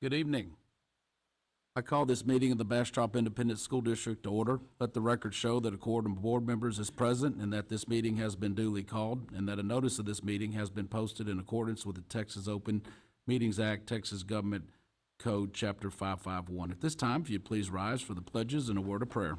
Good evening. I call this meeting of the Bastrop Independent School District to order. Let the record show that a quorum of board members is present and that this meeting has been duly called and that a notice of this meeting has been posted in accordance with the Texas Open Meetings Act, Texas Government Code, Chapter 551. At this time, if you'd please rise for the pledges and a word of prayer.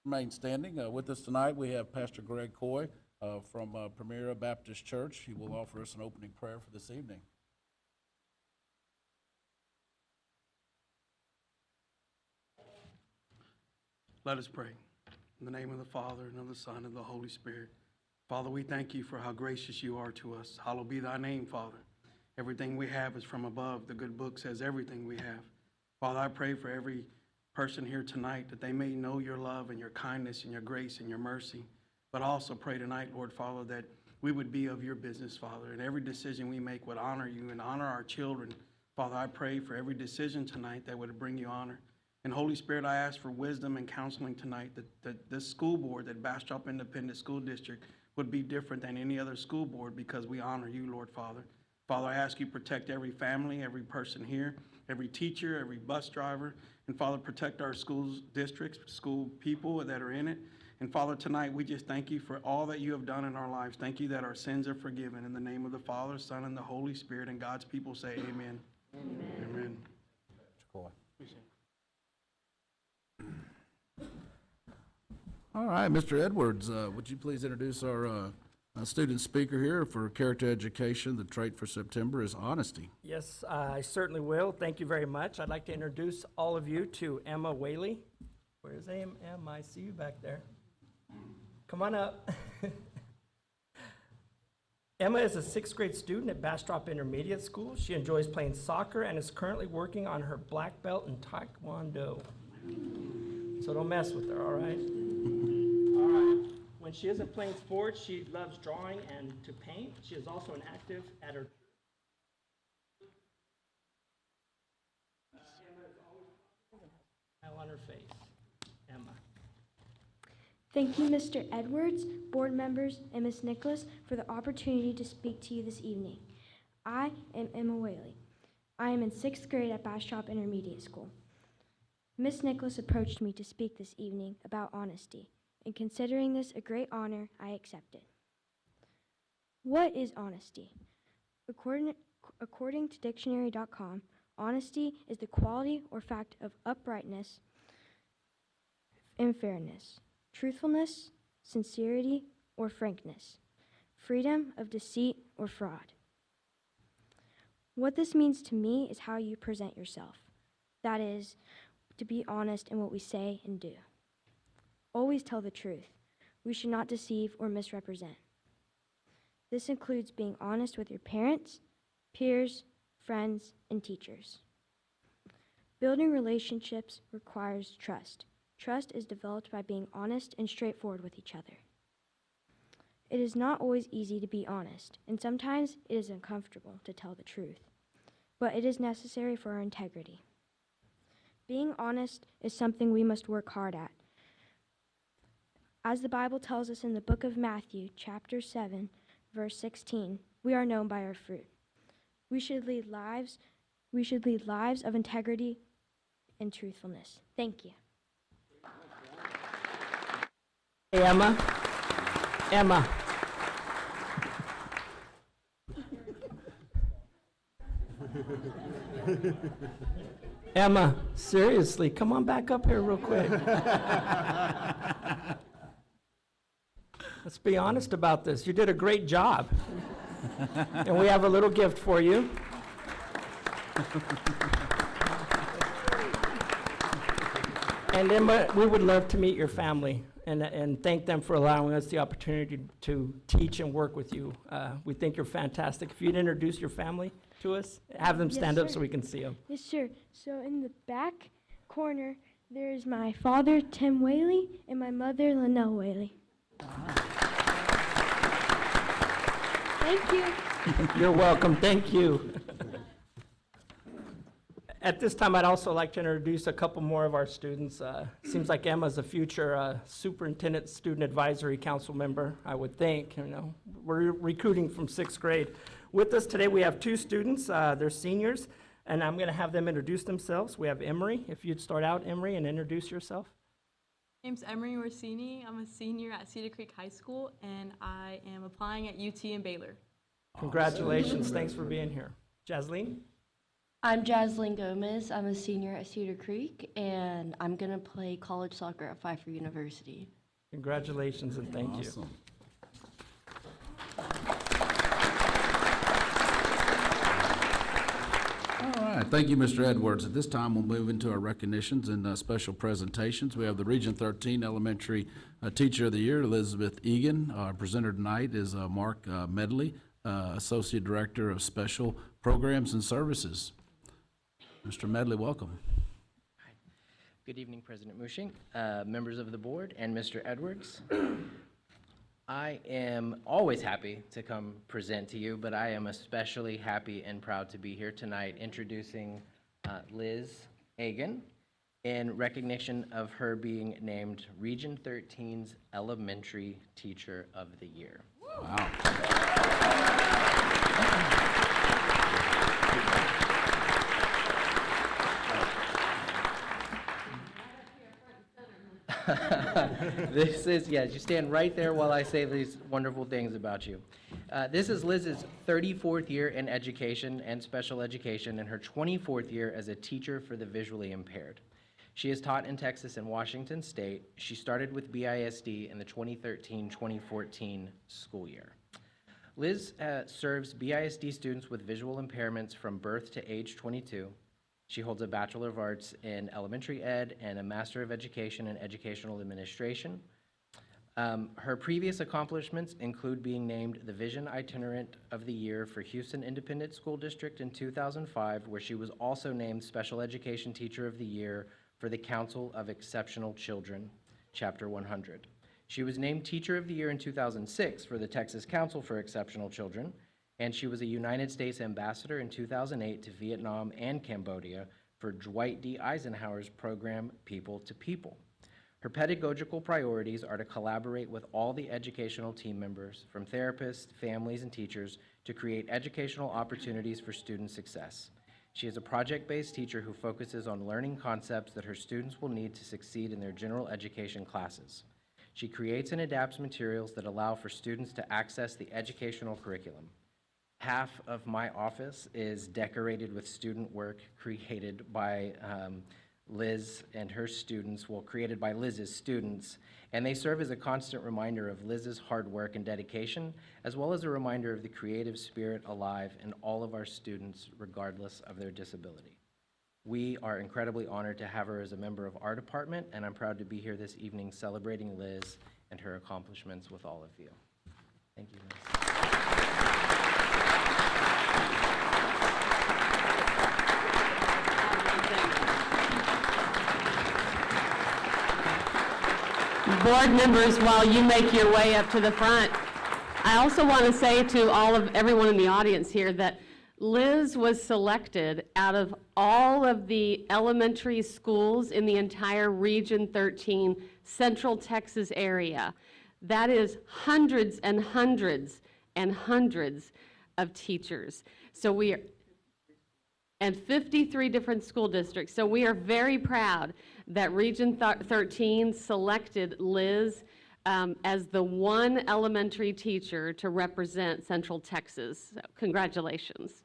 Remain standing. With us tonight, we have Pastor Greg Coy from Premier Baptist Church. He will offer us an opening prayer for this evening. Let us pray. In the name of the Father, and of the Son, and of the Holy Spirit. Father, we thank you for how gracious you are to us. Hallowed be thy name, Father. Everything we have is from above. The good book says everything we have. Father, I pray for every person here tonight that they may know your love and your kindness and your grace and your mercy. But I also pray tonight, Lord Father, that we would be of your business, Father, and every decision we make would honor you and honor our children. Father, I pray for every decision tonight that would bring you honor. And Holy Spirit, I ask for wisdom and counseling tonight, that this school board, that Bastrop Independent School District, would be different than any other school board because we honor you, Lord Father. Father, I ask you protect every family, every person here, every teacher, every bus driver. And Father, protect our schools, districts, school people that are in it. And Father, tonight we just thank you for all that you have done in our lives. Thank you that our sins are forgiven. In the name of the Father, Son, and the Holy Spirit, and God's people say amen. Amen. Amen. All right, Mr. Edwards, would you please introduce our student speaker here for Character Education? The trait for September is honesty. Yes, I certainly will. Thank you very much. I'd like to introduce all of you to Emma Whaley. Where's Emma? I see you back there. Come on up. Emma is a sixth grade student at Bastrop Intermediate School. She enjoys playing soccer and is currently working on her black belt in Taekwondo. So don't mess with her, all right? All right. When she isn't playing sports, she loves drawing and to paint. She is also an active at her. Emma is always smile on her face. Emma. Thank you, Mr. Edwards, board members, and Ms. Nicholas for the opportunity to speak to you this evening. I am Emma Whaley. I am in sixth grade at Bastrop Intermediate School. Ms. Nicholas approached me to speak this evening about honesty, and considering this a great honor, I accepted. What is honesty? According to dictionary.com, honesty is the quality or fact of uprightness and fairness, truthfulness, sincerity, or frankness, freedom of deceit or fraud. What this means to me is how you present yourself. That is, to be honest in what we say and do. Always tell the truth. We should not deceive or misrepresent. This includes being honest with your parents, peers, friends, and teachers. Building relationships requires trust. Trust is developed by being honest and straightforward with each other. It is not always easy to be honest, and sometimes it is uncomfortable to tell the truth, but it is necessary for our integrity. Being honest is something we must work hard at. As the Bible tells us in the book of Matthew, chapter 7, verse 16, we are known by our fruit. We should lead lives of integrity and truthfulness. Thank you. Hey, Emma. Emma. Emma, seriously, come on back up here real quick. Let's be honest about this. You did a great job. And we have a little gift for you. And Emma, we would love to meet your family and thank them for allowing us the opportunity to teach and work with you. We think you're fantastic. If you'd introduce your family to us, have them stand up so we can see them. Yes, sir. So in the back corner, There is my father, Tim Whaley, and my mother, Linnell Whaley. Thank you. You're welcome, thank you. At this time, I'd also like to introduce a couple more of our students. Seems like Emma's a future superintendent student advisory council member, I would think, you know. We're recruiting from 6th grade. With us today, we have 2 students, they're seniors, and I'm gonna have them introduce themselves. We have Emery, if you'd start out, Emery, and introduce yourself. My name's Emery Orsini. I'm a senior at Cedar Creek High School, and I am applying at UT and Baylor. Congratulations, thanks for being here. Jasleen? I'm Jaslyn Gomez. I'm a senior at Cedar Creek, and I'm going to play college soccer at Pfeiffer University. Congratulations and thank you. Awesome. All right, thank you, Mr. Edwards. At this time, we'll move into our recognitions and special presentations. We have the Region 13 Elementary Teacher of the Year, Elizabeth Egan. Our presenter tonight is Mark Medley, Associate Director of Special Programs and Services. Mr. Medley, welcome. Good evening, President Mushing, members of the board, and Mr. Edwards. I am always happy to come present to you, but I am especially happy and proud to be here tonight introducing Liz Egan in recognition of her being named Region 13's Elementary Teacher of the Year. Wow. This is, yes, you stand right there while I say these wonderful things about you. This is Liz's 34th year in education and special education and her 24th year as a teacher for the visually impaired. She has taught in Texas and Washington State. She started with BISD in the 2013-2014 school year. Liz serves BISD students with visual impairments from birth to age 22. She holds a Bachelor of Arts in Elementary Ed and a Master of Education in Educational Administration. Her previous accomplishments include being named the Vision Itinerant of the Year for Houston Independent School District in 2005, where she was also named Special Education Teacher of the Year for the Council of Exceptional Children, Chapter 100. She was named Teacher of the Year in 2006 for the Texas Council for Exceptional Children, and she was a United States Ambassador in 2008 to Vietnam and Cambodia for Dwight D. Eisenhower's program, People to People. Her pedagogical priorities are to collaborate with all the educational team members, from therapists, families, and teachers, to create educational opportunities for student success. She is a project-based teacher who focuses on learning concepts that her students will need to succeed in their general education classes. She creates and adapts materials that allow for students to access the educational curriculum. Half of my office is decorated with student work created by Liz and her students, well, created by Liz's students, and they serve as a constant reminder of Liz's hard work and dedication, as well as a reminder of the creative spirit alive in all of our students, regardless of their disability. We are incredibly honored to have her as a member of our department, and I'm proud to be here this evening celebrating Liz and her accomplishments with all of you. Thank you, Liz. Board members, while you make your way up to the front, I also want to say to everyone in the audience here that Liz was selected out of all of the elementary schools in the entire Region 13 Central Texas area. That is hundreds and hundreds and hundreds of teachers. So we are, and 53 different school districts. So we are very proud that Region 13 selected Liz as the one elementary teacher to represent Central Texas. So congratulations.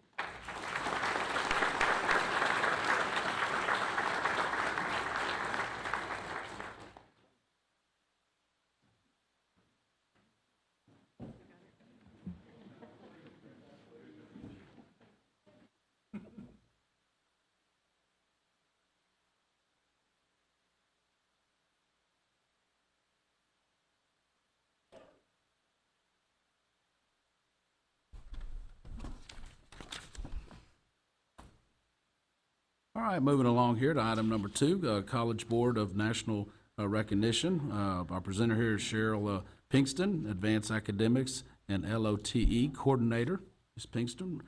All right, moving along here to item number 2, College Board of National Recognition. Our presenter here is Cheryl Pinkston, Advanced Academics and LOTE Coordinator. Ms. Pinkston,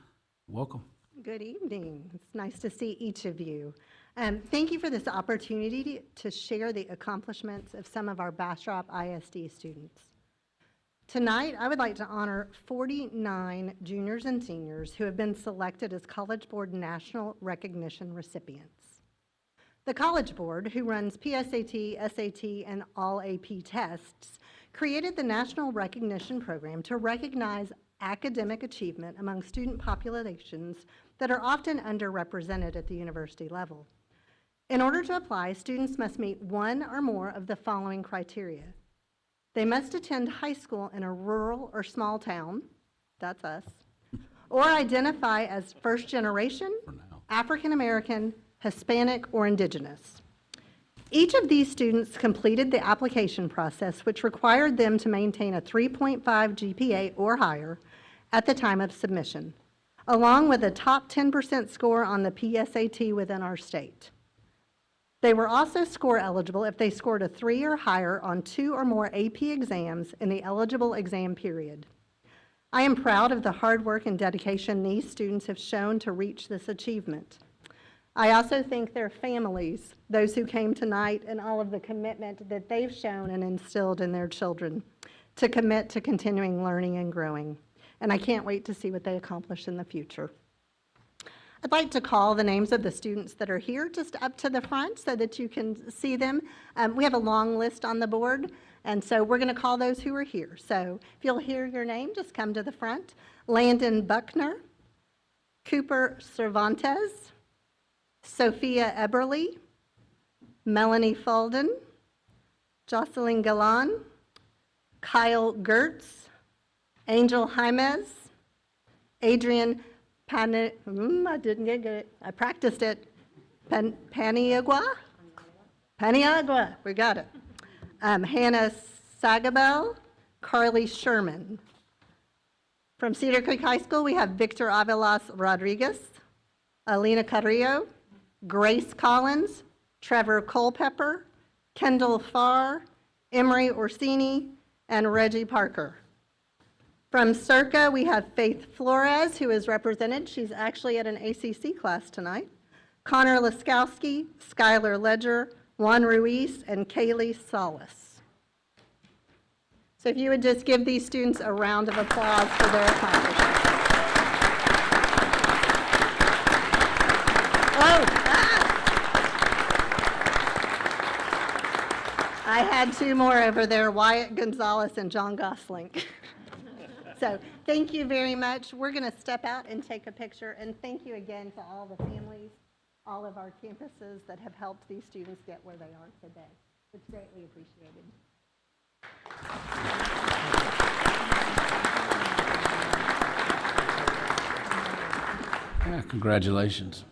welcome. Good evening. It's nice to see each of you. Thank you for this opportunity to share the accomplishments of some of our Bastrop ISD students. Tonight, I would like to honor 49 juniors and seniors who have been selected as College Board National Recognition recipients. The College Board, who runs PSAT, SAT, and all AP tests, created the National Recognition Program to recognize academic achievement among student populations that are often underrepresented at the university level. In order to apply, students must meet one or more of the following criteria. They must attend high school in a rural or small town, that's us, or identify as first generation, African American, Hispanic, or Indigenous. Each of these students completed the application process, which required them to maintain a 3.5 GPA or higher at the time of submission, along with a top 10% score on the PSAT within our state. They were also score eligible if they scored a 3 or higher on 2 or more AP exams in the eligible exam period. I am proud of the hard work and dedication these students have shown to reach this achievement. I also thank their families, those who came tonight, and all of the commitment that they've shown and instilled in their children to commit to continuing learning and growing. And I can't wait to see what they accomplish in the future. I'd like to call the names of the students that are here just up to the front so that you can see them. We have a long list on the board, and so we're going to call those who are here. So if you'll hear your name, just come to the front. Landon Buckner, Cooper Cervantes, Sophia Eberly, Melanie Fulden, Jocelyn Galan, Kyle Gertz, Angel Jaimez, Adrian I didn't get good. I practiced it. Paniagua, we got it. Hannah Sagabel, Carly Sherman. From Cedar Creek High School, we have Victor Avelas Rodriguez, Alina Carrillo, Grace Collins, Trevor Culpepper, Kendall Farr, Emery Orsini, and Reggie Parker. From Circa, we have Faith Flores, who is represented. She's actually at an ACC class tonight. Connor Laskowski, Skylar Ledger, Juan Ruiz, and Kaylee Solis. So if you would just give these students a round of applause for their accomplishments. I had 2 more over there, Wyatt Gonzalez and John Gosling. So thank you very much. We're going to step out and take a picture. And thank you again to all the families, all of our campuses that have helped these students get where they are today. It's greatly appreciated. Yeah, congratulations.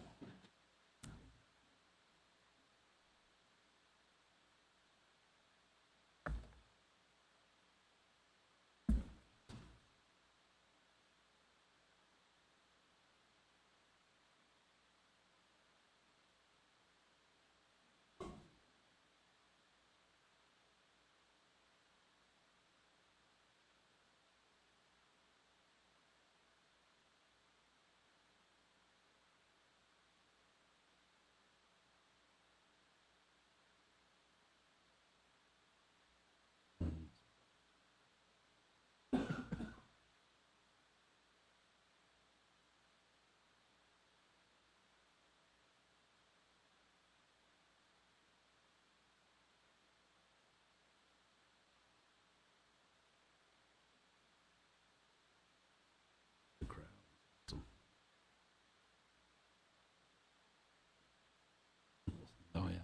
Oh, yeah.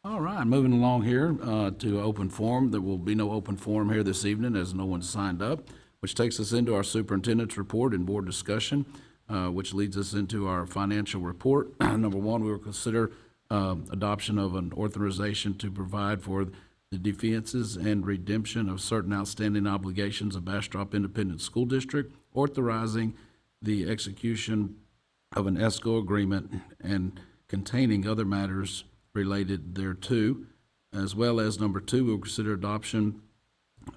All right, moving along here to open forum. There will be no open forum here this evening as no one signed up, which takes us into our superintendent's report and board discussion. which leads us into our financial report. Number one, we will consider adoption of an authorization to provide for the defenses and redemption of certain outstanding obligations of Bastrop Independent School District, authorizing the execution of an ESCO agreement and containing other matters related thereto, as well as number two, we'll consider adoption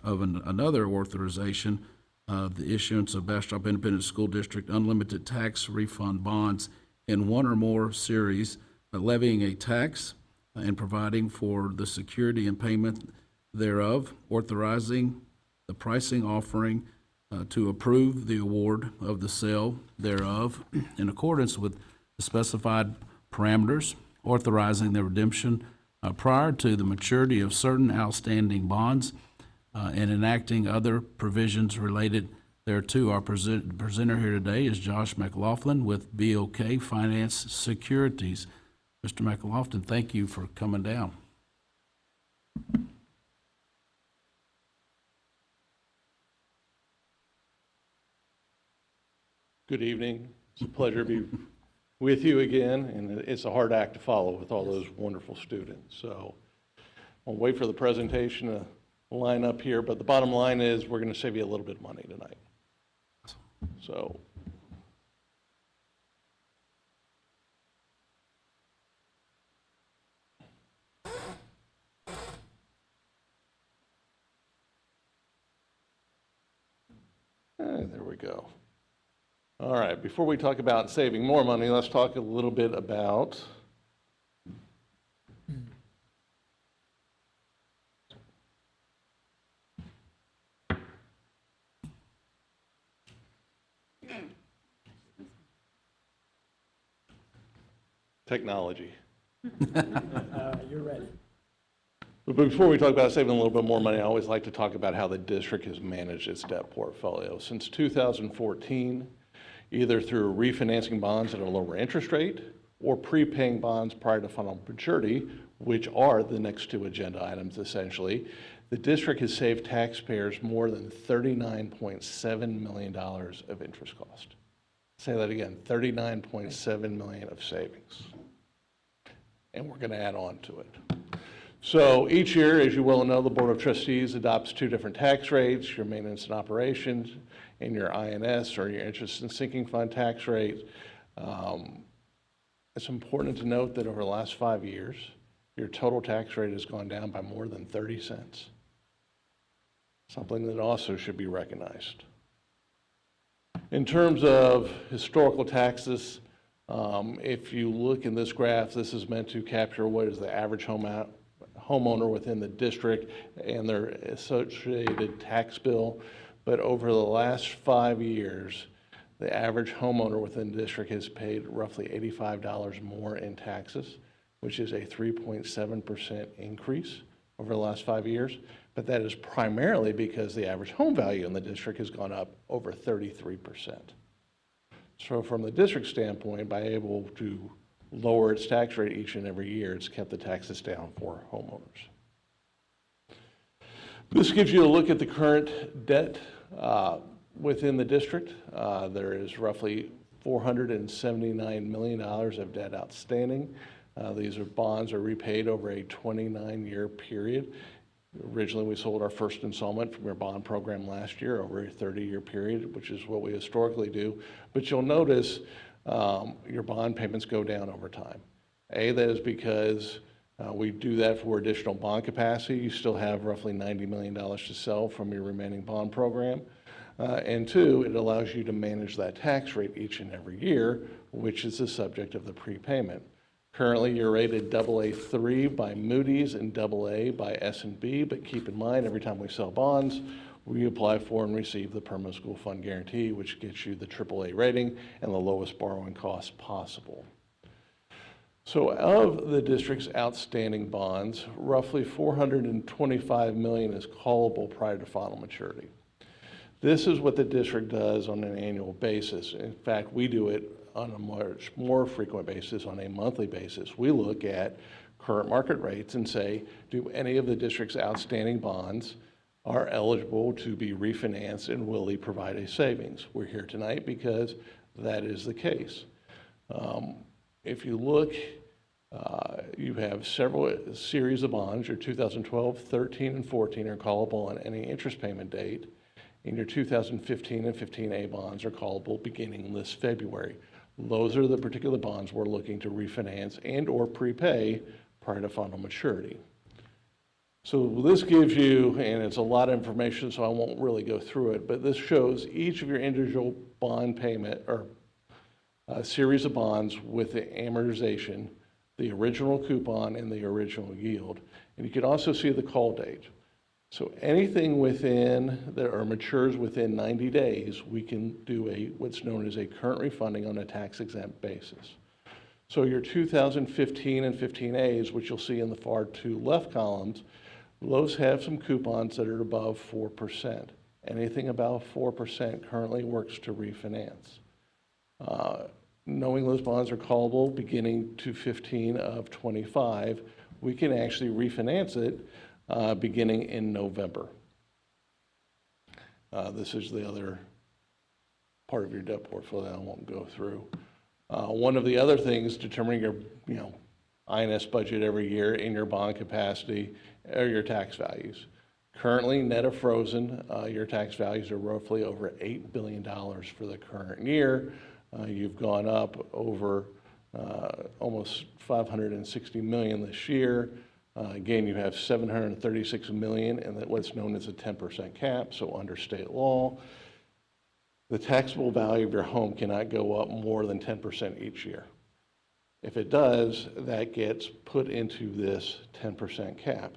of another authorization, the issuance of Bastrop Independent School District unlimited tax refund bonds in one or more series, levying a tax and providing for the security and payment thereof, authorizing the pricing offering to approve the award of the sale thereof in accordance with the specified parameters, authorizing the redemption prior to the maturity of certain outstanding bonds, and enacting other provisions related thereto. Our presenter here today is Josh McLaughlin with BOK Finance Securities. Mr. McLaughlin, thank you for coming down. Good evening. It's a pleasure to be with you again, and it's a hard act to follow with all those wonderful students. So I'll wait for the presentation to line up here, but the bottom line is we're going to save you a little bit of money tonight. So there we go. All right, before we talk about saving more money, let's talk a little bit about technology. You're ready. But before we talk about saving a little bit more money, I always like to talk about how the district has managed its debt portfolio. Since 2014, either through refinancing bonds at a lower interest rate or prepaying bonds prior to final maturity, which are the next two agenda items essentially, the district has saved taxpayers more than $39.7 million of interest cost. Say that again, $39.7 million of savings. And we're going to add on to it. So each year, as you well know, the Board of Trustees adopts two different tax rates, your maintenance and operations and your INS, or your interest and sinking fund tax rate. It's important to note that over the last 5 years, your total tax rate has gone down by more than 30 cents. Something that also should be recognized. In terms of historical taxes, if you look in this graph, this is meant to capture what is the average homeowner within the district and their associated tax bill. But over the last 5 years, the average homeowner within the district has paid roughly $85 more in taxes, which is a 3.7% increase over the last 5 years. But that is primarily because the average home value in the district has gone up over 33%. So from the district standpoint, by able to lower its tax rate each and every year, it's kept the taxes down for homeowners. This gives you a look at the current debt within the district. There is roughly $479 million of debt outstanding. These are bonds are repaid over a 29-year period. Originally, we sold our first installment from our bond program last year over a 30-year period, which is what we historically do. But you'll notice your bond payments go down over time. That is because we do that for additional bond capacity. You still have roughly $90 million to sell from your remaining bond program. And two, it allows you to manage that tax rate each and every year, which is the subject of the prepayment. Currently, you're rated AA3 by Moody's and AA by S&P, but keep in mind, every time we sell bonds, we apply for and receive the permanent school fund guarantee, which gets you the AAA rating and the lowest borrowing costs possible. So of the district's outstanding bonds, roughly $425 million is callable prior to final maturity. This is what the district does on an annual basis. In fact, we do it on a much more frequent basis, on a monthly basis. We look at current market rates and say, do any of the district's outstanding bonds are eligible to be refinanced and will they provide a savings? We're here tonight because that is the case. If you look, you have several series of bonds. Your 2012, 13, and 14 are callable on any interest payment date, and your 2015 and 15A bonds are callable beginning this February. Those are the particular bonds we're looking to refinance and or prepay prior to final maturity. So this gives you, and it's a lot of information, so I won't really go through it, but this shows each of your individual bond payment or a series of bonds with the amortization, the original coupon, and the original yield. And you can also see the call date. So anything within or matures within 90 days, we can do what's known as a current refunding on a tax-exempt basis. So your 2015 and 15As, which you'll see in the far two left columns, those have some coupons that are above 4%. Anything above 4% currently works to refinance. Knowing those bonds are callable beginning to 15 of 25, we can actually refinance it beginning in November. This is the other part of your debt portfolio I won't go through. One of the other things determining your INS budget every year in your bond capacity are your tax values. Currently, net of frozen, your tax values are roughly over $8 billion for the current year. You've gone up over almost $560 million this year. Again, you have $736 million in what's known as a 10% cap, so under state law. The taxable value of your home cannot go up more than 10% each year. If it does, that gets put into this 10% cap.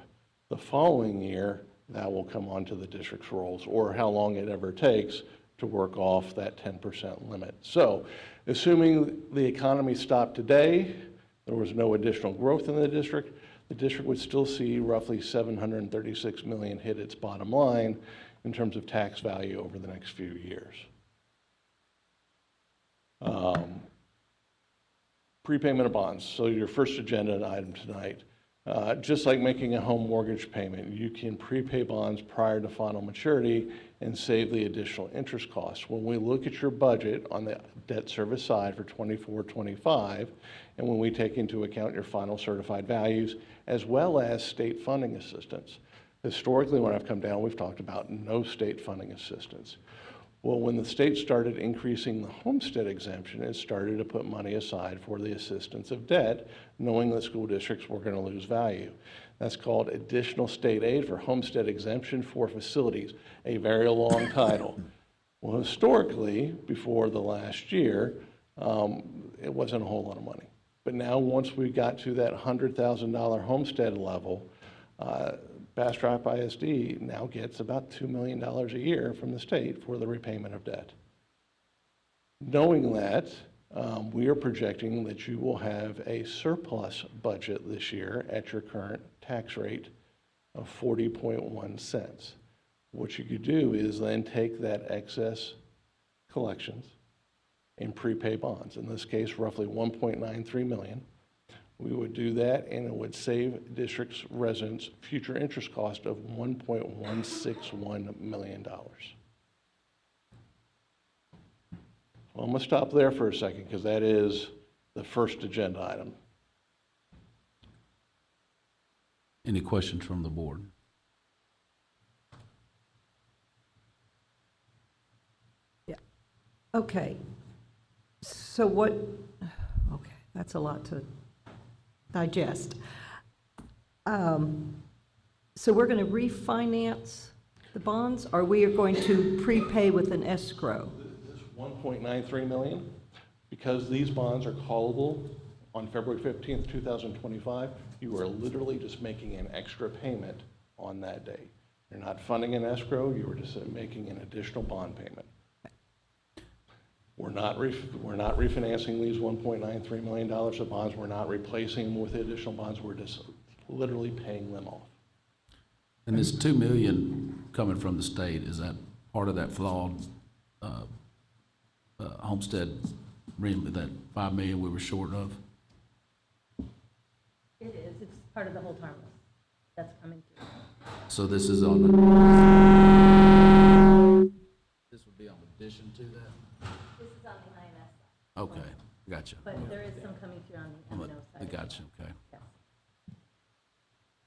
The following year, that will come onto the district's rolls, or how long it ever takes to work off that 10% limit. So, assuming the economy stopped today, there was no additional growth in the district would still see roughly $736 million hit its bottom line in terms of tax value over the next few years. Prepayment of bonds. So your first agenda item tonight. Just like making a home mortgage payment, you can prepay bonds prior to final maturity and save the additional interest costs. When we look at your budget on the debt service side for 24-25, and when we take into account your final certified values, as well as state funding assistance. Historically, when I've come down, we've talked about no state funding assistance. Well, when the state started increasing the homestead exemption, it started to put money aside for the assistance of debt, knowing that school districts were going to lose value. That's called additional state aid for homestead exemption for facilities, a very long title. Well, historically, before the last year, it wasn't a whole lot of money. But now, once we got to that $100,000 homestead level, Bastrop ISD now gets about $2 million a year from the state for the repayment of debt. Knowing that, we are projecting that you will have a surplus budget this year at your current tax rate of 40.1 cents. What you could do is then take that excess collections and prepay bonds. In this case, roughly $1.93 million. We would do that, and it would save district's residents future interest cost of $1.161 million. Well, I'm going to stop there for a second because that is the first agenda item. Any questions from the board? Yeah. Okay. So okay, that's a lot to digest. So we're going to refinance the bonds, or we are going to prepay with an escrow? This $1.93 million, because these bonds are callable on February 15th, 2025, you are literally just making an extra payment on that day. You're not funding an escrow, you are just making an additional bond payment. We're not refinancing these $1.93 million of bonds. We're not replacing them with additional bonds. We're just literally paying them off. And this $2 million coming from the state, is that part of that flawed homestead agreement, that $5 million we were short of? It is. It's part of the whole harmless that's coming through. So this is on the, this would be on the addition to that? This is on the INS side, Okay, gotcha. but there is some coming through on the M&O side. Gotcha, okay. Yes.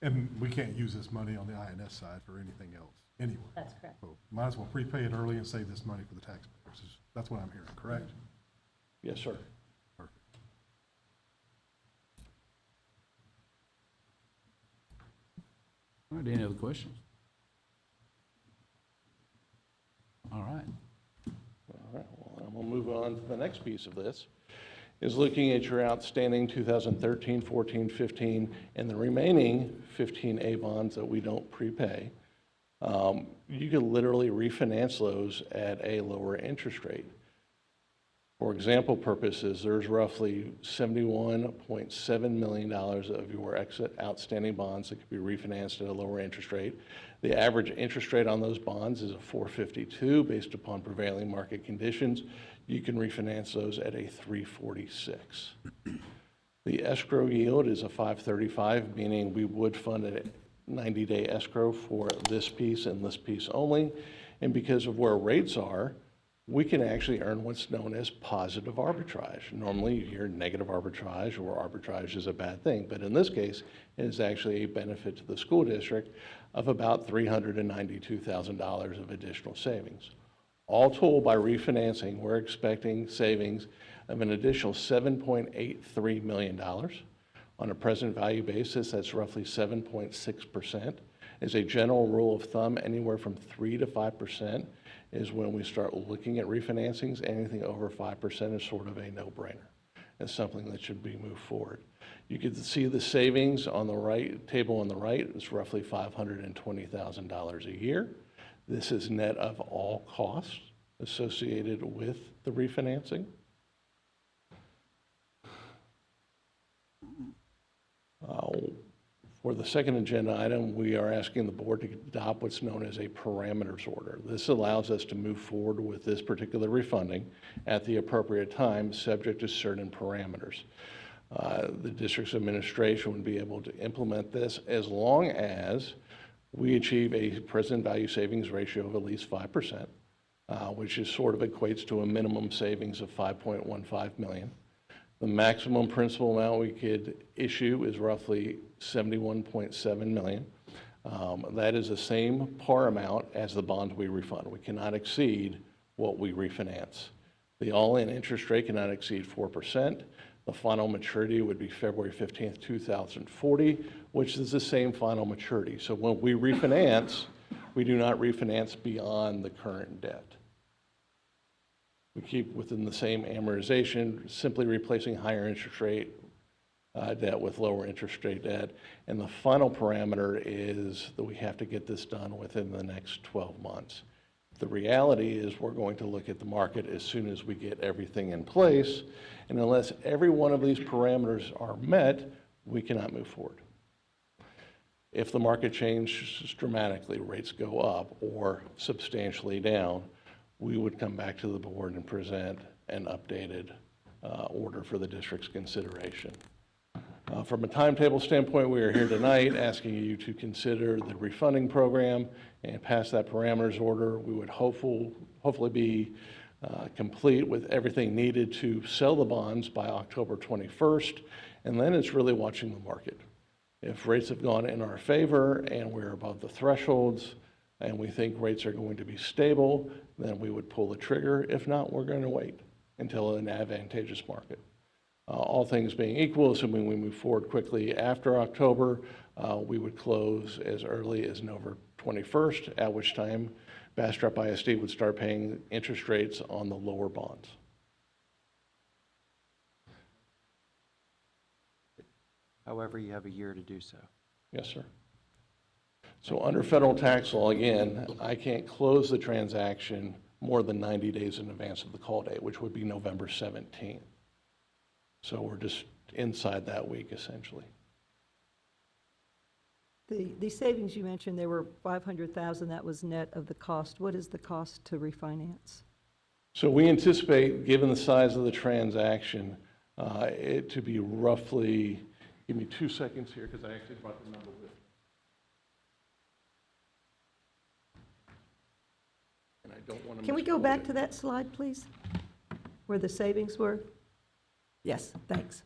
And we can't use this money on the INS side for anything else, anyway. That's correct. So might as well prepay it early and save this money for the taxpayers. That's what I'm hearing, correct? Yes, sir. Perfect. All right, any other questions? All right. All right, well, I'm going to move on to the next piece of this, is looking at your outstanding 2013, 14, 15, and the remaining 15A bonds that we don't prepay. You could literally refinance those at a lower interest rate. For example purposes, there's roughly $71.7 million of your outstanding bonds that could be refinanced at a lower interest rate. The average interest rate on those bonds is a 4.52 based upon prevailing market conditions. You can refinance those at a 3.46. The escrow yield is a 5.35, meaning we would fund a 90-day escrow for this piece and this piece only. And because of where rates are, we can actually earn what's known as positive arbitrage. Normally you hear negative arbitrage or arbitrage is a bad thing, but in this case, it is actually a benefit to the school district of about $392,000 of additional savings. All told, by refinancing, we're expecting savings of an additional $7.83 million. On a present value basis, that's roughly 7.6%. As a general rule of thumb, anywhere from 3 to 5% is when we start looking at refinancings. Anything over 5% is sort of a no-brainer. It's something that should be moved forward. You can see the savings on the right, table on the right, is roughly $520,000 a year. This is net of all costs associated with the refinancing. For the second agenda item, we are asking the board to adopt what's known as a parameters order. This allows us to move forward with this particular refunding at the appropriate time, subject to certain parameters. The district's administration would be able to implement this as long as we achieve a present value savings ratio of at least 5%, which is sort of equates to a minimum savings of $5.15 million. The maximum principal amount we could issue is roughly $71.7 million. That is the same par amount as the bonds we refund. We cannot exceed what we refinance. The all-in interest rate cannot exceed 4%. The final maturity would be February 15th, 2040, which is the same final maturity. So when we refinance, we do not refinance beyond the current debt. We keep within the same amortization, simply replacing higher interest rate debt with lower interest rate debt. And the final parameter is that we have to get this done within the next 12 months. The reality is we're going to look at the market as soon as we get everything in place. And unless every one of these parameters are met, we cannot move forward. If the market changes dramatically, rates go up or substantially down, we would come back to the board and present an updated order for the district's consideration. From a timetable standpoint, we are here tonight asking you to consider the refunding program and pass that parameters order. We would hopefully be complete with everything needed to sell the bonds by October 21st, and then it's really watching the market. If rates have gone in our favor and we're above the thresholds and we think rates are going to be stable, then we would pull the trigger. If not, we're going to wait until an advantageous market. All things being equal, assuming we move forward quickly after October, we would close as early as November 21st, at which time Bastrop ISD would start paying interest rates on the lower bonds. However, you have a year to do so. Yes, sir. So under federal tax law, again, I can't close the transaction more than 90 days in advance of the call date, which would be November 17th. So we're just inside that week, essentially. The savings you mentioned, there were $500,000, that was net of the cost. What is the cost to refinance? So we anticipate, given the size of the transaction, it to be roughly, give me 2 seconds here because I actually brought the number with me. And I don't want to. Can we go back to that slide, please? Where the savings were? Yes, thanks.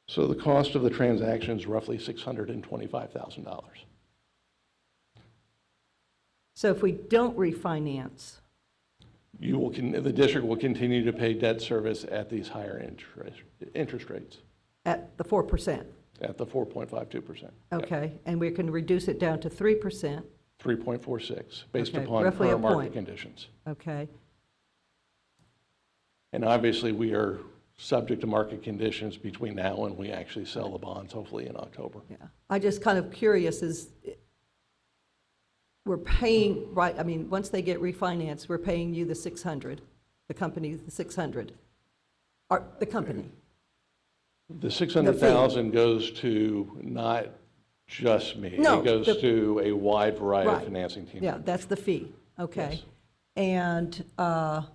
So the cost of the transaction is roughly $625,000. So if we don't refinance, You will, the district will continue to pay debt service at these higher interest rates, at the 4%, at the 4.52%. okay, and we can reduce it down to 3%, 3.46, based Okay, upon roughly a current market point. conditions. okay? And obviously, we are subject to market conditions between now and we actually sell the bonds, hopefully in October. Yeah, I just kind of curious is, we're paying, right, I mean, once they get refinanced, we're paying you the 600, the company the 600, or the company. The 600,000 goes to not just me. No, It goes the- to a wide variety of Right. financing teams. Yeah, that's the fee, okay. Yes.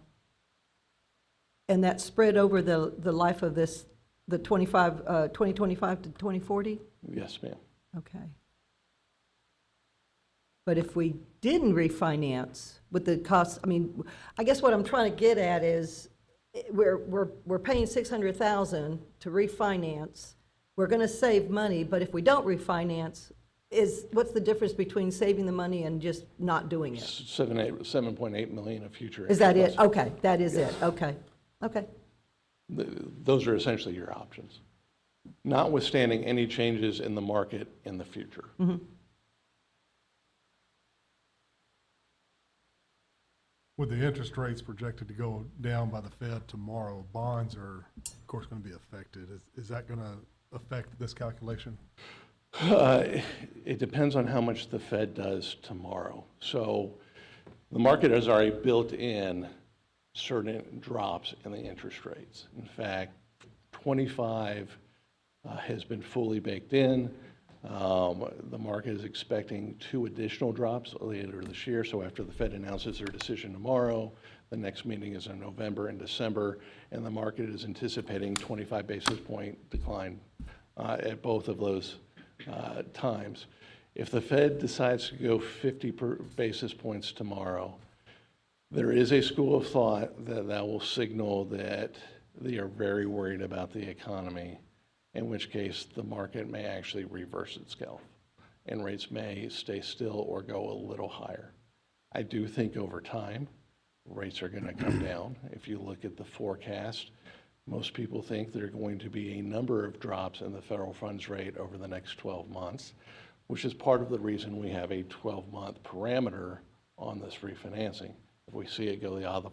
And that's spread over the life of this, the 2025 to 2040? Yes, ma'am. Okay. But if we didn't refinance with the cost, I mean, I guess what I'm trying to get at is, we're paying 600,000 to refinance. We're gonna save money, but if we don't refinance, what's the difference between saving the money and just not doing it? 7.8 million of future. Is that it? interest. Okay, that is it, okay, okay. Those are essentially your options, notwithstanding any changes in the market in the future. With the interest rates projected to go down by the Fed tomorrow, bonds are, of course, going to be affected. Is that going to affect this calculation? It depends on how much the Fed does tomorrow. So the market has already built in certain drops in the interest rates. In fact, 25 has been fully baked in. The market is expecting 2 additional drops later this year. So after the Fed announces their decision tomorrow, the next meeting is in November and December, and the market is anticipating 25 basis point decline at both of those times. If the Fed decides to go 50 basis points tomorrow, there is a school of thought that will signal that they are very worried about the economy, in which case the market may actually reverse itself and rates may stay still or go a little higher. I do think over time, rates are going to come down. If you look at the forecast, most people think there are going to be a number of drops in the federal funds rate over the next 12 months, which is part of the reason we have a 12-month parameter on this refinancing. If we see it go the other,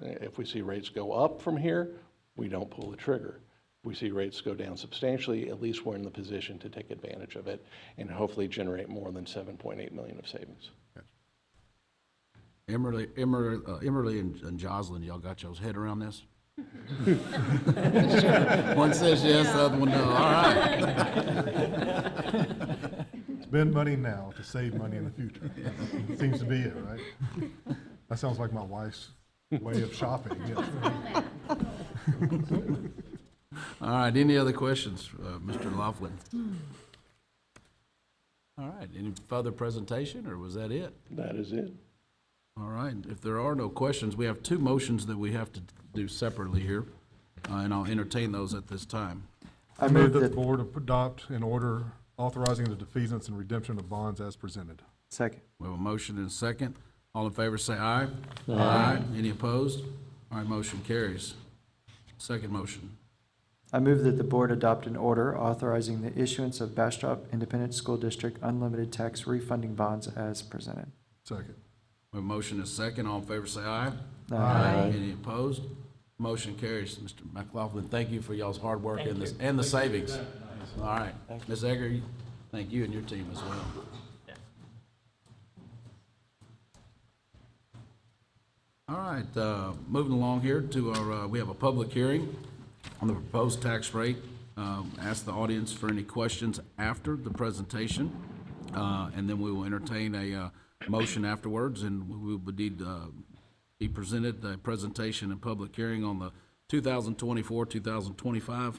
if we see rates go up from here, we don't pull the trigger. If we see rates go down substantially, at least we're in the position to take advantage of it and hopefully generate more than 7.8 million of savings. Emily and Jocelyn, y'all got y'all's head around this? One says yes, the other one no. All right. Spend money now to save money in the future. Seems to be it, right? That sounds like my wife's way of shopping, yes. All right, any other questions, Mr. Laughlin? All right, any further presentation, or was that it? That is it. All right, if there are no questions, we have 2 motions that we have to do separately here, and I'll entertain those at this time. I move that the board adopt an order authorizing the defeasance and redemption of bonds as presented. Second. We have a motion and a second. All in favor say aye. Aye. Any opposed? All right, motion carries. Second motion. I move that the board adopt an order authorizing the issuance of Bastrop Independent School District unlimited tax refunding bonds as presented. Second. We have a motion and a second. All in favor say aye. Aye. Any opposed? Motion carries. Mr. McLaughlin, thank you for y'all's hard work and the savings. All right. Ms. Egger, thank you and your team as well. All right, moving along here to our, we have a public hearing on the proposed tax rate. Ask the audience for any questions after the presentation, and then we will entertain a motion afterwards, and we will need be presented a presentation and public hearing on the 2024-2025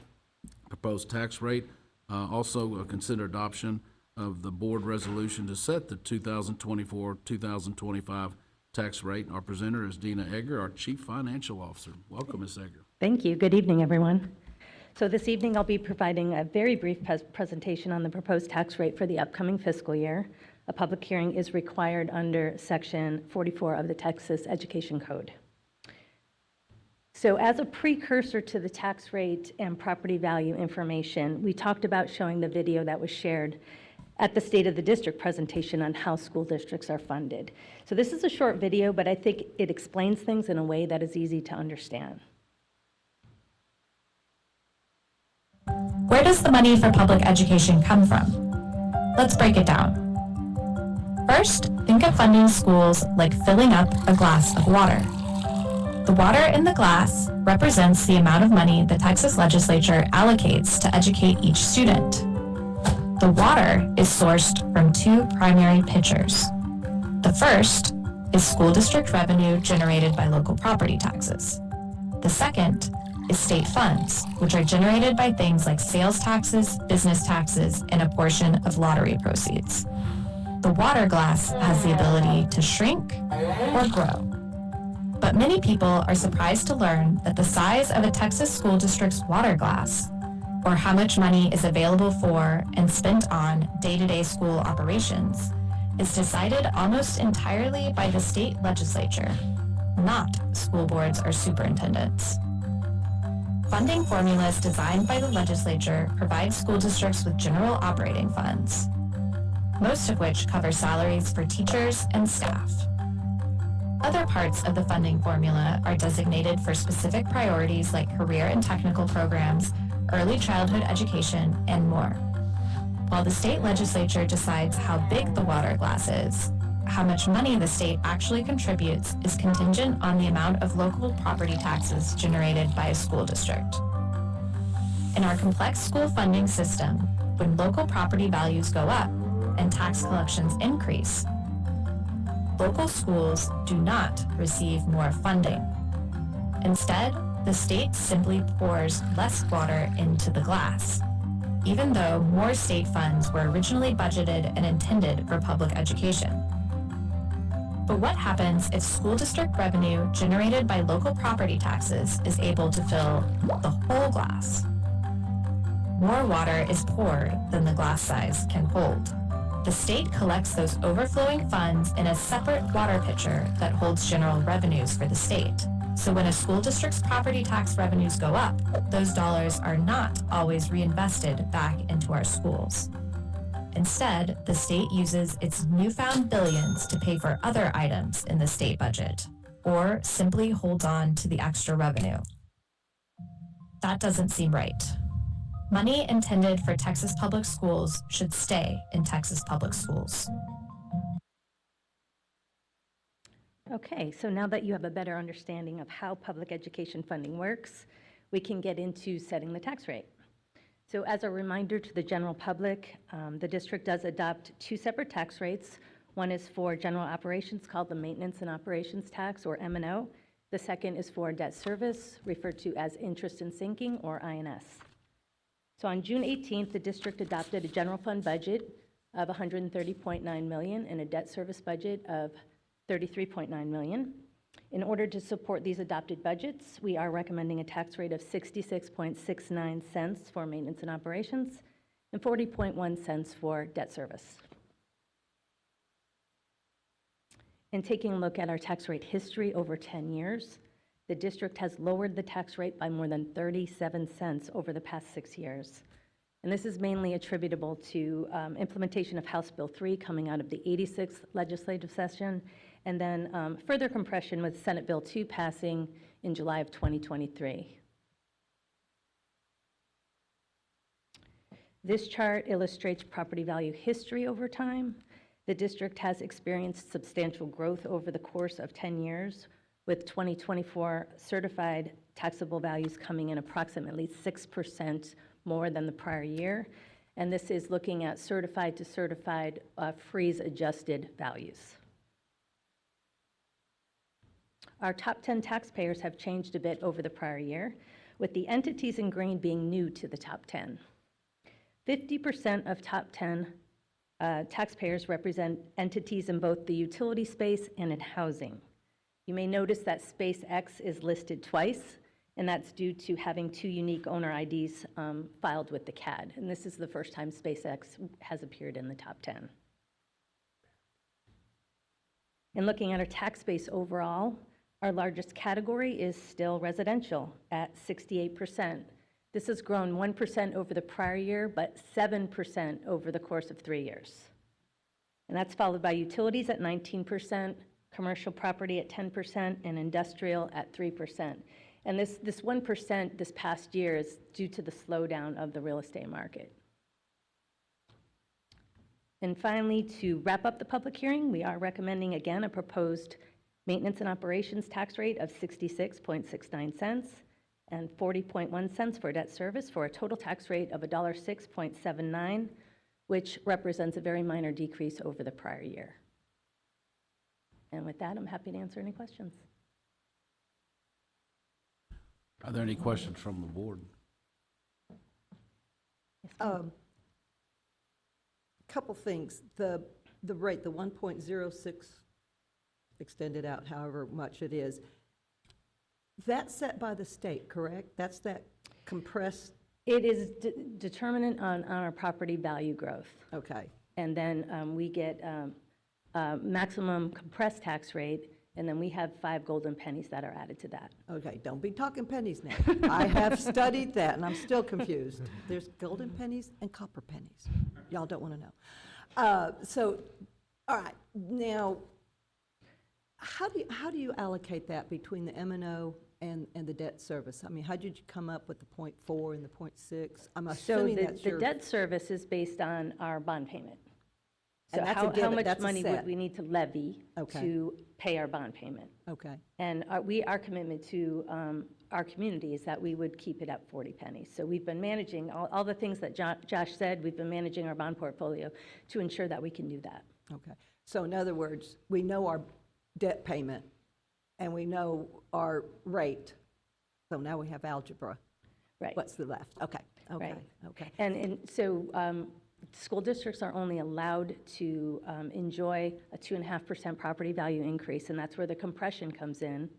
proposed tax rate. Also consider adoption of the board resolution to set the 2024-2025 tax rate. Our presenter is Dina Egger, our Chief Financial Officer. Welcome, Ms. Egger. Thank you. Good evening, everyone. So this evening, I'll be providing a very brief presentation on the proposed tax rate for the upcoming fiscal year. A public hearing is required under Section 44 of the Texas Education Code. So as a precursor to the tax rate and property value information, we talked about showing the video that was shared at the State of the District presentation on how school districts are funded. So this is a short video, but I think it explains things in a way that is easy to understand. Where does the money for public education come from? Let's break it down. First, think of funding schools like filling up a glass of water. The water in the glass represents the amount of money the Texas legislature allocates to educate each student. The water is sourced from two primary pitchers. The first is school district revenue generated by local property taxes. The second is state funds, which are generated by things like sales taxes, business taxes, and a portion of lottery proceeds. The water glass has the ability to shrink or grow. But many people are surprised to learn that the size of a Texas school district's water glass, or how much money is available for and spent on day-to-day school operations, is decided almost entirely by the state legislature, not school boards or superintendents. Funding formulas designed by the legislature provide school districts with general operating funds, most of which cover salaries for teachers and staff. Other parts of the funding formula are designated for specific priorities like career and technical programs, early childhood education, and more. While the state legislature decides how big the water glass is, how much money the state actually contributes is contingent on the amount of local property taxes generated by a school district. In our complex school funding system, when local property values go up and tax collections increase, local schools do not receive more funding. Instead, the state simply pours less water into the glass, even though more state funds were originally budgeted and intended for public education. But what happens if school district revenue generated by local property taxes is able to fill the whole glass? More water is poured than the glass size can hold. The state collects those overflowing funds in a separate water pitcher that holds general revenues for the state. So when a school district's property tax revenues go up, those dollars are not always reinvested back into our schools. Instead, the state uses its newfound billions to pay for other items in the state budget, or simply holds on to the extra revenue. That doesn't seem right. Money intended for Texas public schools should stay in Texas public schools. Okay, so now that you have a better understanding of how public education funding works, we can get into setting the tax rate. So as a reminder to the general public, the district does adopt two separate tax rates. One is for general operations called the Maintenance and Operations Tax, or M&O. The second is for debt service, referred to as interest and sinking, or INS. So on June 18th, the district adopted a general fund budget of $130.9 million and a debt service budget of $33.9 million. In order to support these adopted budgets, we are recommending a tax rate of 66.69 cents for maintenance and operations and 40.1 cents for debt service. In taking a look at our tax rate history over 10 years, the district has lowered the tax rate by more than 37 cents over the past 6 years. And this is mainly attributable to implementation of House Bill 3 coming out of the 86th legislative session, and then further compression with Senate Bill 2 passing in July of 2023. This chart illustrates property value history over time. The district has experienced substantial growth over the course of 10 years, with 2024 certified taxable values coming in approximately 6% more than the prior year. And this is looking at certified to certified freeze-adjusted values. Our top 10 taxpayers have changed a bit over the prior year, with the entities in green being new to the top 10. 50% of top 10 Taxpayers represent entities in both the utility space and in housing. You may notice that SpaceX is listed twice, and that's due to having 2 unique owner IDs filed with the CAD. And this is the first time SpaceX has appeared in the top 10. And looking at our tax base overall, our largest category is still residential at 68%. This has grown 1% over the prior year, but 7% over the course of 3 years. And that's followed by utilities at 19%, commercial property at 10%, and industrial at 3%. And this 1% this past year is due to the slowdown of the real estate market. And finally, to wrap up the public hearing, we are recommending again a proposed maintenance and operations tax rate of 66.69 cents and 40.1 cents for debt service, for a total tax rate of $106.79, which represents a very minor decrease over the prior year. And with that, I'm happy to answer any questions. Are there any questions from the board? Couple things. The rate, the 1.06 extended out however much it is, that's set by the state, correct? That's that compressed? It is determinant on our property value growth. Okay. And then we get maximum compressed tax rate, and then we have 5 golden pennies that are added to that. Okay, don't be talking pennies now. I have studied that, and I'm still confused. There's golden pennies and copper pennies. Y'all don't want to know. So, all right, now, how do you allocate that between the M&O and the debt service? I mean, how did you come up with the 0.4 and the 0.6? I'm assuming that's So your... the debt service is based on our bond payment. So And that's a how given, much that's a money would set. we need to levy Okay. to pay our bond payment? Okay, And our commitment to our community is that we would keep it at 40 pennies. So we've been managing, all the things that Josh said, we've been managing our bond portfolio to ensure that we can do that. okay. So in other words, we know our debt payment, and we know our rate. So now we have algebra. Right. What's the left? Okay, okay, Right. okay. And so school districts are only allowed to enjoy a 2.5% property value increase, and that's where the compression comes in.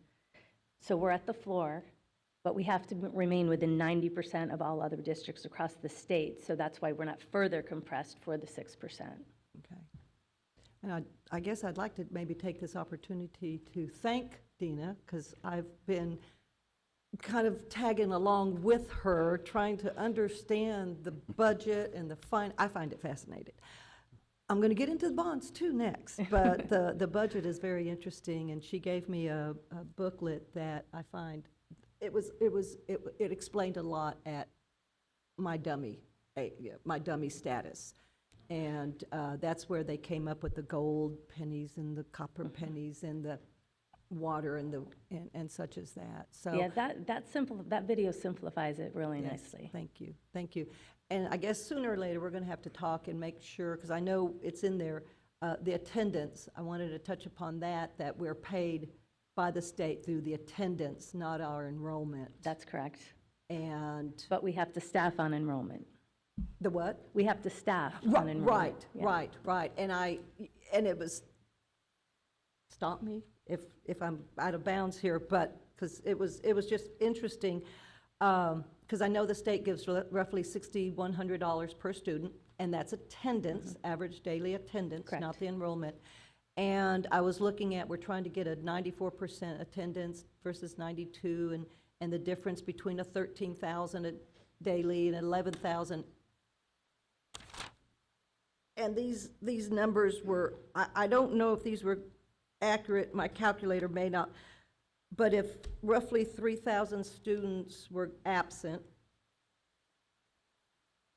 So we're at the floor, but we have to remain within 90% of all other districts across the state, so that's why we're not further compressed for the 6%. Okay. And I guess I'd like to maybe take this opportunity to thank Dina, because I've been kind of tagging along with her, trying to understand the budget and I find it fascinating. I'm going to get into the bonds too next, but the budget is very interesting, and she gave me a booklet that I find, it explained a lot at my dummy status. And that's where they came up with the gold pennies and the copper pennies and the water and such as that. So Yeah, that video simplifies it really yes, nicely. Thank you, thank you. And I guess sooner or later, we're going to have to talk and make sure, because I know it's in there, the attendance. I wanted to touch upon that we're paid by the state through the attendance, not our enrollment. That's correct. And But we have to staff on enrollment. the what? We have to staff on enrollment. Right, Yeah. right. And it was, stop me if I'm out of bounds here, but, because it was just interesting, because I know the state gives roughly $6,100 per student, and that's attendance, average daily attendance, Correct. not the enrollment. And I was looking at, we're trying to get a 94% attendance versus 92, and the difference between a 13,000 daily and 11,000. And these numbers were, I don't know if these were accurate, my calculator may not, but if roughly 3,000 students were absent,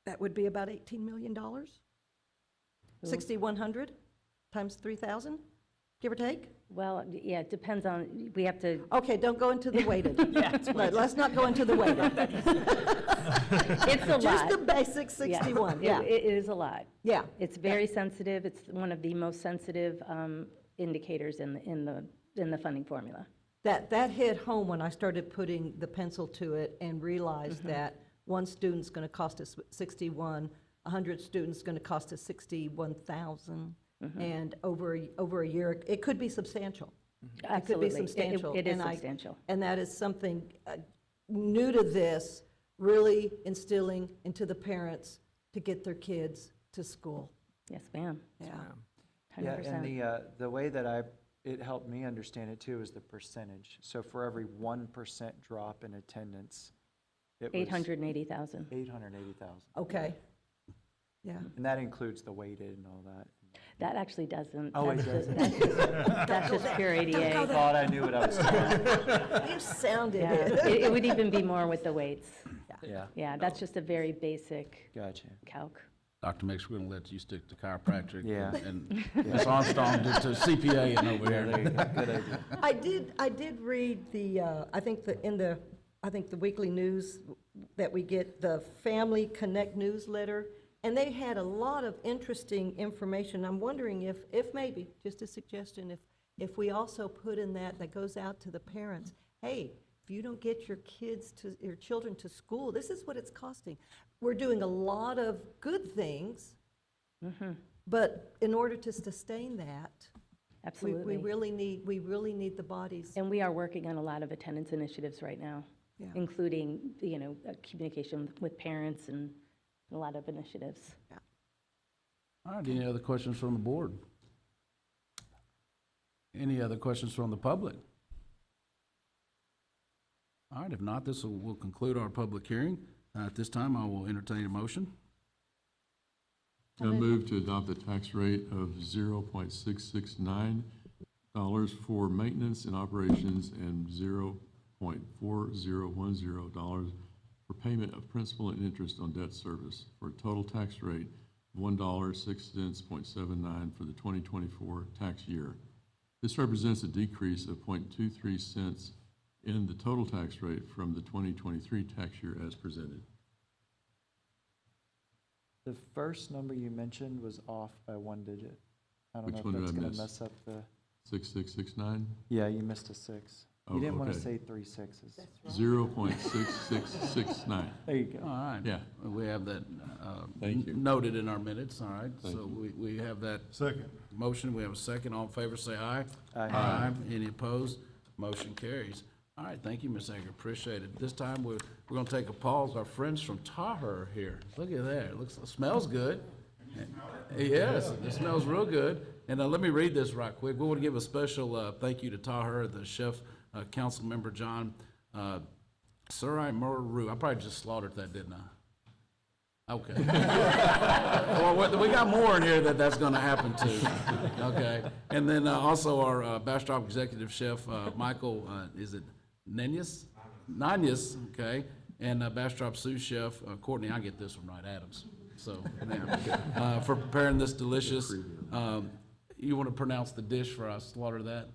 that would be about $18 million? 6,100 times 3,000, give or take? Well, yeah, it depends on, we have to, Okay, don't go into the weighted. Let's not go into the weighted. it's a lot. Just the basic 61, yeah. It is a lot. Yeah. It's very sensitive. It's one of the most sensitive indicators in the funding formula. That hit home when I started putting the pencil to it and realized that one student's going to cost us 61 100 students is going to cost us 61,000. And over a year, it could be substantial. It could be Absolutely. substantial. It is And substantial. And that is something new to this, really instilling into the parents to get their kids to school. Yes, ma'am. Yeah. 100%. Yeah, and the way that it helped me understand it too is the percentage. So for every 1% drop in attendance, it was 880,000. 880,000. Okay. Yeah. And that includes the weighted and all that. That actually doesn't. Oh, it that's just- doesn't? That's just pure I ADA. thought I knew what I was doing. You sounded Yeah, it. it would even be more with the weights. Yeah, Yeah, that's just a very basic gotcha. calc. Dr. Mix, we're going to let you stick to chiropractic. Yeah. And Ms. Armstrong did to CPA and over Yeah, there you here. go. Good idea. I did read I think the weekly news that we get, the Family Connect newsletter, and they had a lot of interesting information. I'm wondering if maybe, just a suggestion, if we also put in that goes out to the parents, hey, if you don't get your children to school, this is what it's costing. We're doing a lot of good things, but in order to sustain that, Absolutely. we really need the bodies. And we are working on a lot of attendance initiatives right now, Yeah. including, communication with parents and a lot of initiatives. All right, any other questions from the board? Any other questions from the public? All right, if not, this will conclude our public hearing. At this time, I will entertain a motion. I move to adopt the tax rate of $0.669 for maintenance and operations and $0.4010 for payment of principal and interest on debt service for a total tax rate of $1.06.79 for the 2024 tax year. This represents a decrease of 0.23 cents in the total tax rate from the 2023 tax year as presented. The first number you mentioned was off by one digit. I don't Which know if one did that's I gonna miss? mess up the, 6669? yeah, you missed a 6. Oh, You didn't want to okay. say 3 6s. 0.6669. There you go. All right. Yeah. We have that Thank you. noted in our minutes, all right? Thank So we have that Second. motion, we have a second. All in favor, say aye. Aye. Any opposed? Motion carries. All right, thank you, Ms. Ager, appreciate it. This time, we're going to take a pause. Our friends from Tahoe are here. Look at that, it smells good. Yes, it smells real good. And let me read this right quick. We want to give a special thank you to Tahoe, the chef, council member John Surai Muru. I probably just slaughtered that, didn't I? Okay. Well, we got more in here that's going to happen too. Okay. And then also our Bastrop executive chef, Michael, is it Nanyas? Nanyas, okay. And Bastrop sous chef, Courtney, I get this one right, Adams. So, yeah. For preparing this delicious, you want to pronounce the dish for us, slaughter that?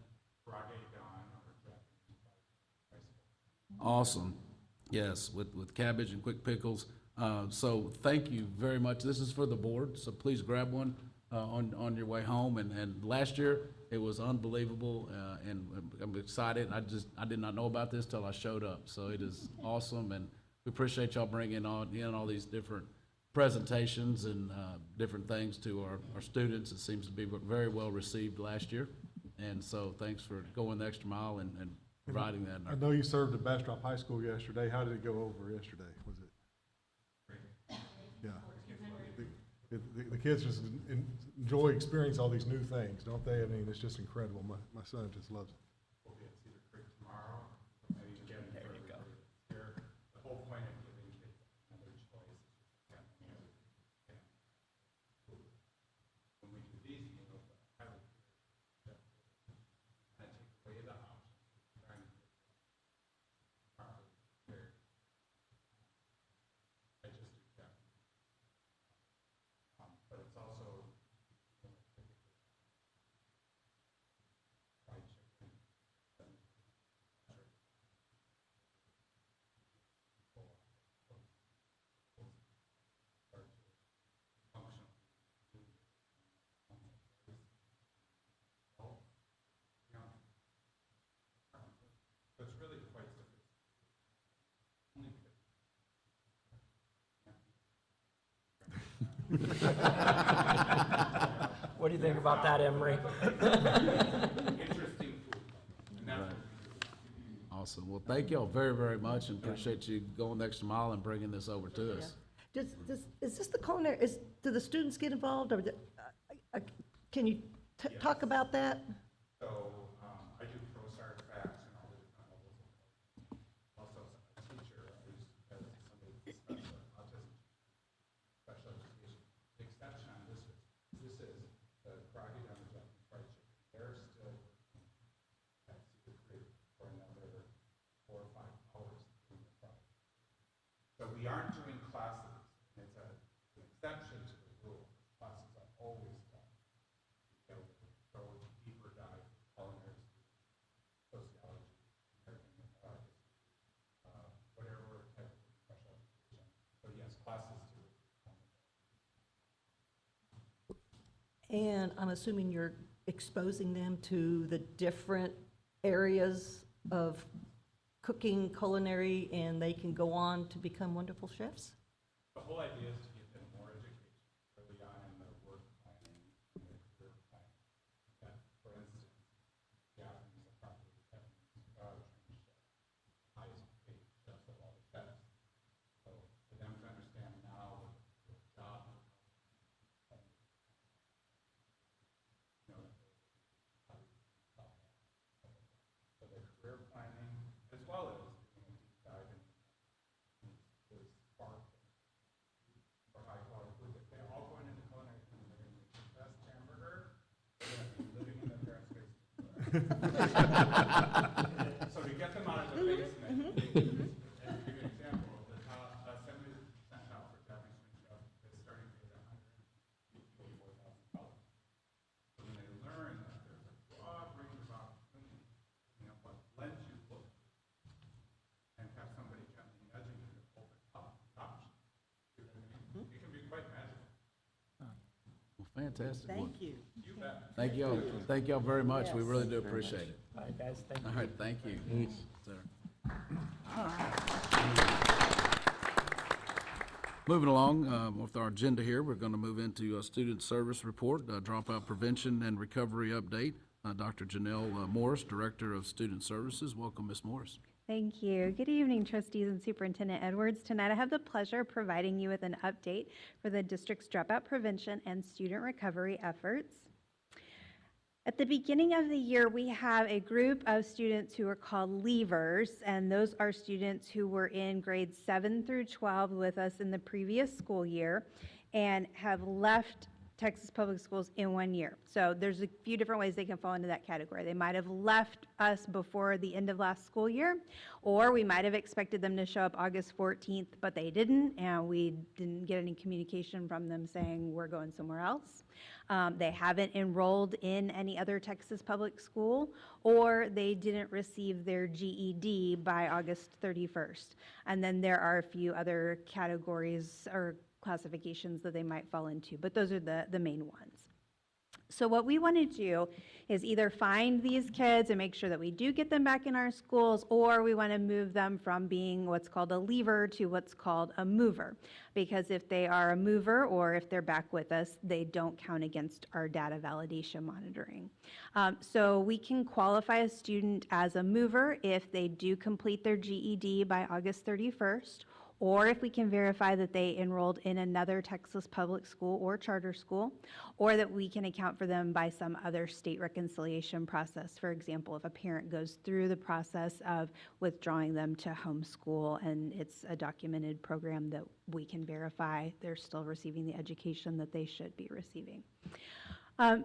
Awesome. Yes, with cabbage and quick pickles. So thank you very much. This is for the board, so please grab one on your way home. And last year, it was unbelievable, and I'm excited. I did not know about this till I showed up. So it is awesome, and we appreciate y'all bringing in all these different presentations and different things to our students. It seems to be very well received last year. And so thanks for going the extra mile and providing that. I know you served at Bastrop High School yesterday. How did it go over yesterday? Was it? Yeah. The kids just enjoy experiencing all these new things, don't they? I mean, it's just incredible. My son just loves it. What do you think about that, Emery? Interesting food. Awesome. Well, thank y'all very, very much, and appreciate you going the extra mile and bringing this over to us. Is this the culinary, do the students get involved, or, can you talk about that? So, I do ProStar facts and all the different levels of also a teacher, I used to have somebody with special autism, special education. The exception on this is the karate down the Japanese fried chicken. They're still at Cedar Creek for another 4 or 5 hours doing the project. So we aren't doing classes. It's an exception to the rule. Classes are always done. Go deeper dive, culinary, sociology, American art, whatever type of special education. So yes, classes too. And I'm assuming you're exposing them to the different areas of cooking, culinary, and they can go on to become wonderful chefs? The whole idea is to give them more education early on in their work planning and their career planning. That, for instance, Japanese are probably Japanese trained chefs, highest paid chefs of all the chefs. So for them to understand now what the job is, so their career planning, as well as doing a deep dive into this spark for high quality food. If they're all going into culinary, they're going to make the best hamburger, they're going to be living in their parents' basement. So to get them out of the basement, and to give you an example, the top 70% top for Japanese chef is starting to pay $154,000. So when they learn that there's a broad range of opportunities, what lens you look, and have somebody gently nudging you to open up options. You know what I mean? It can be quite magical. Well, fantastic. Thank you. You bet. Thank y'all. Thank y'all very much. We really do appreciate it. All right, guys, thank you. All right, thank you. Sir. Moving along with our agenda here, we're going to move into a student service report, dropout prevention and recovery update. Dr. Janelle Morris, Director of Student Services. Welcome, Ms. Morris. Thank you. Good evening, trustees and Superintendent Edwards. Tonight I have the pleasure of providing you with an update for the district's dropout prevention and student recovery efforts. At the beginning of the year, we have a group of students who are called leavers, and those are students who were in grades 7 through 12 with us in the previous school year and have left Texas Public Schools in 1 year. So there's a few different ways they can fall into that category. They might have left us before the end of last school year, or we might have expected them to show up August 14th, but they didn't, and we didn't get any communication from them saying we're going somewhere else. They haven't enrolled in any other Texas public school, or they didn't receive their GED by August 31st. And then there are a few other categories or classifications that they might fall into, but those are the main ones. So what we want to do is either find these kids and make sure that we do get them back in our schools, or we want to move them from being what's called a leaver to what's called a mover. Because if they are a mover or if they're back with us, they don't count against our data validation monitoring. So we can qualify a student as a mover if they do complete their GED by August 31st, or if we can verify that they enrolled in another Texas public school or charter school, or that we can account for them by some other state reconciliation process. For example, if a parent goes through the process of withdrawing them to homeschool and it's a documented program that we can verify they're still receiving the education that they should be receiving.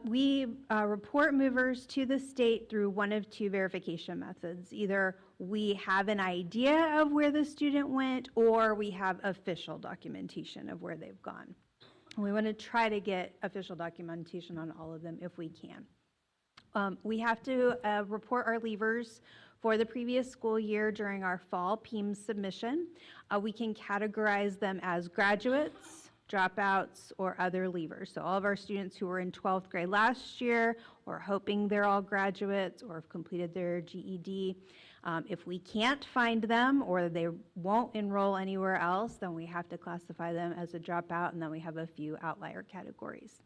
We report movers to the state through one of two verification methods. Either we have an idea of where the student went, or we have official documentation of where they've gone. We want to try to get official documentation on all of them if we can. We have to report our leavers for the previous school year during our fall PEIMS submission. We can categorize them as graduates, dropouts, or other leavers. So all of our students who were in 12th grade last year, or hoping they're all graduates or have completed their GED, If we can't find them or they won't enroll anywhere else, then we have to classify them as a dropout, and then we have a few outlier categories.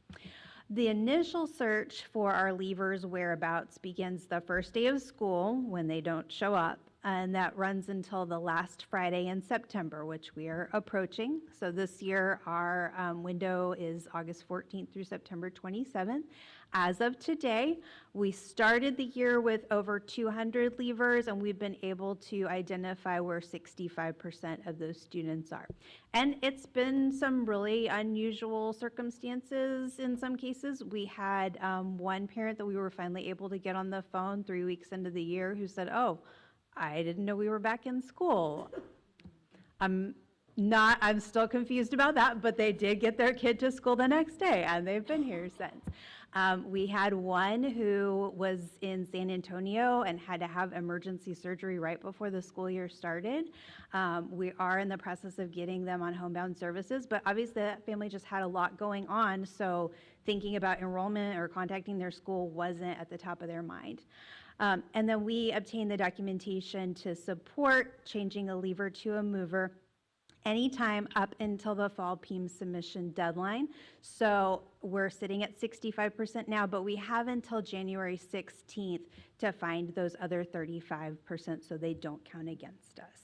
The initial search for our leavers' whereabouts begins the first day of school when they don't show up, and that runs until the last Friday in September, which we are approaching. So this year, our window is August 14th through September 27th. As of today, we started the year with over 200 leavers, and we've been able to identify where 65% of those students are. And it's been some really unusual circumstances in some cases. We had one parent that we were finally able to get on the phone 3 weeks into the year who said, "Oh, I didn't know we were back in school." I'm still confused about that, but they did get their kid to school the next day, and they've been here since. We had one who was in San Antonio and had to have emergency surgery right before the school year started. We are in the process of getting them on homebound services, but obviously that family just had a lot going on, so thinking about enrollment or contacting their school wasn't at the top of their mind. And then we obtained the documentation to support changing a leaver to a mover anytime up until the fall PEIM submission deadline. So we're sitting at 65% now, but we have until January 16th to find those other 35% so they don't count against us.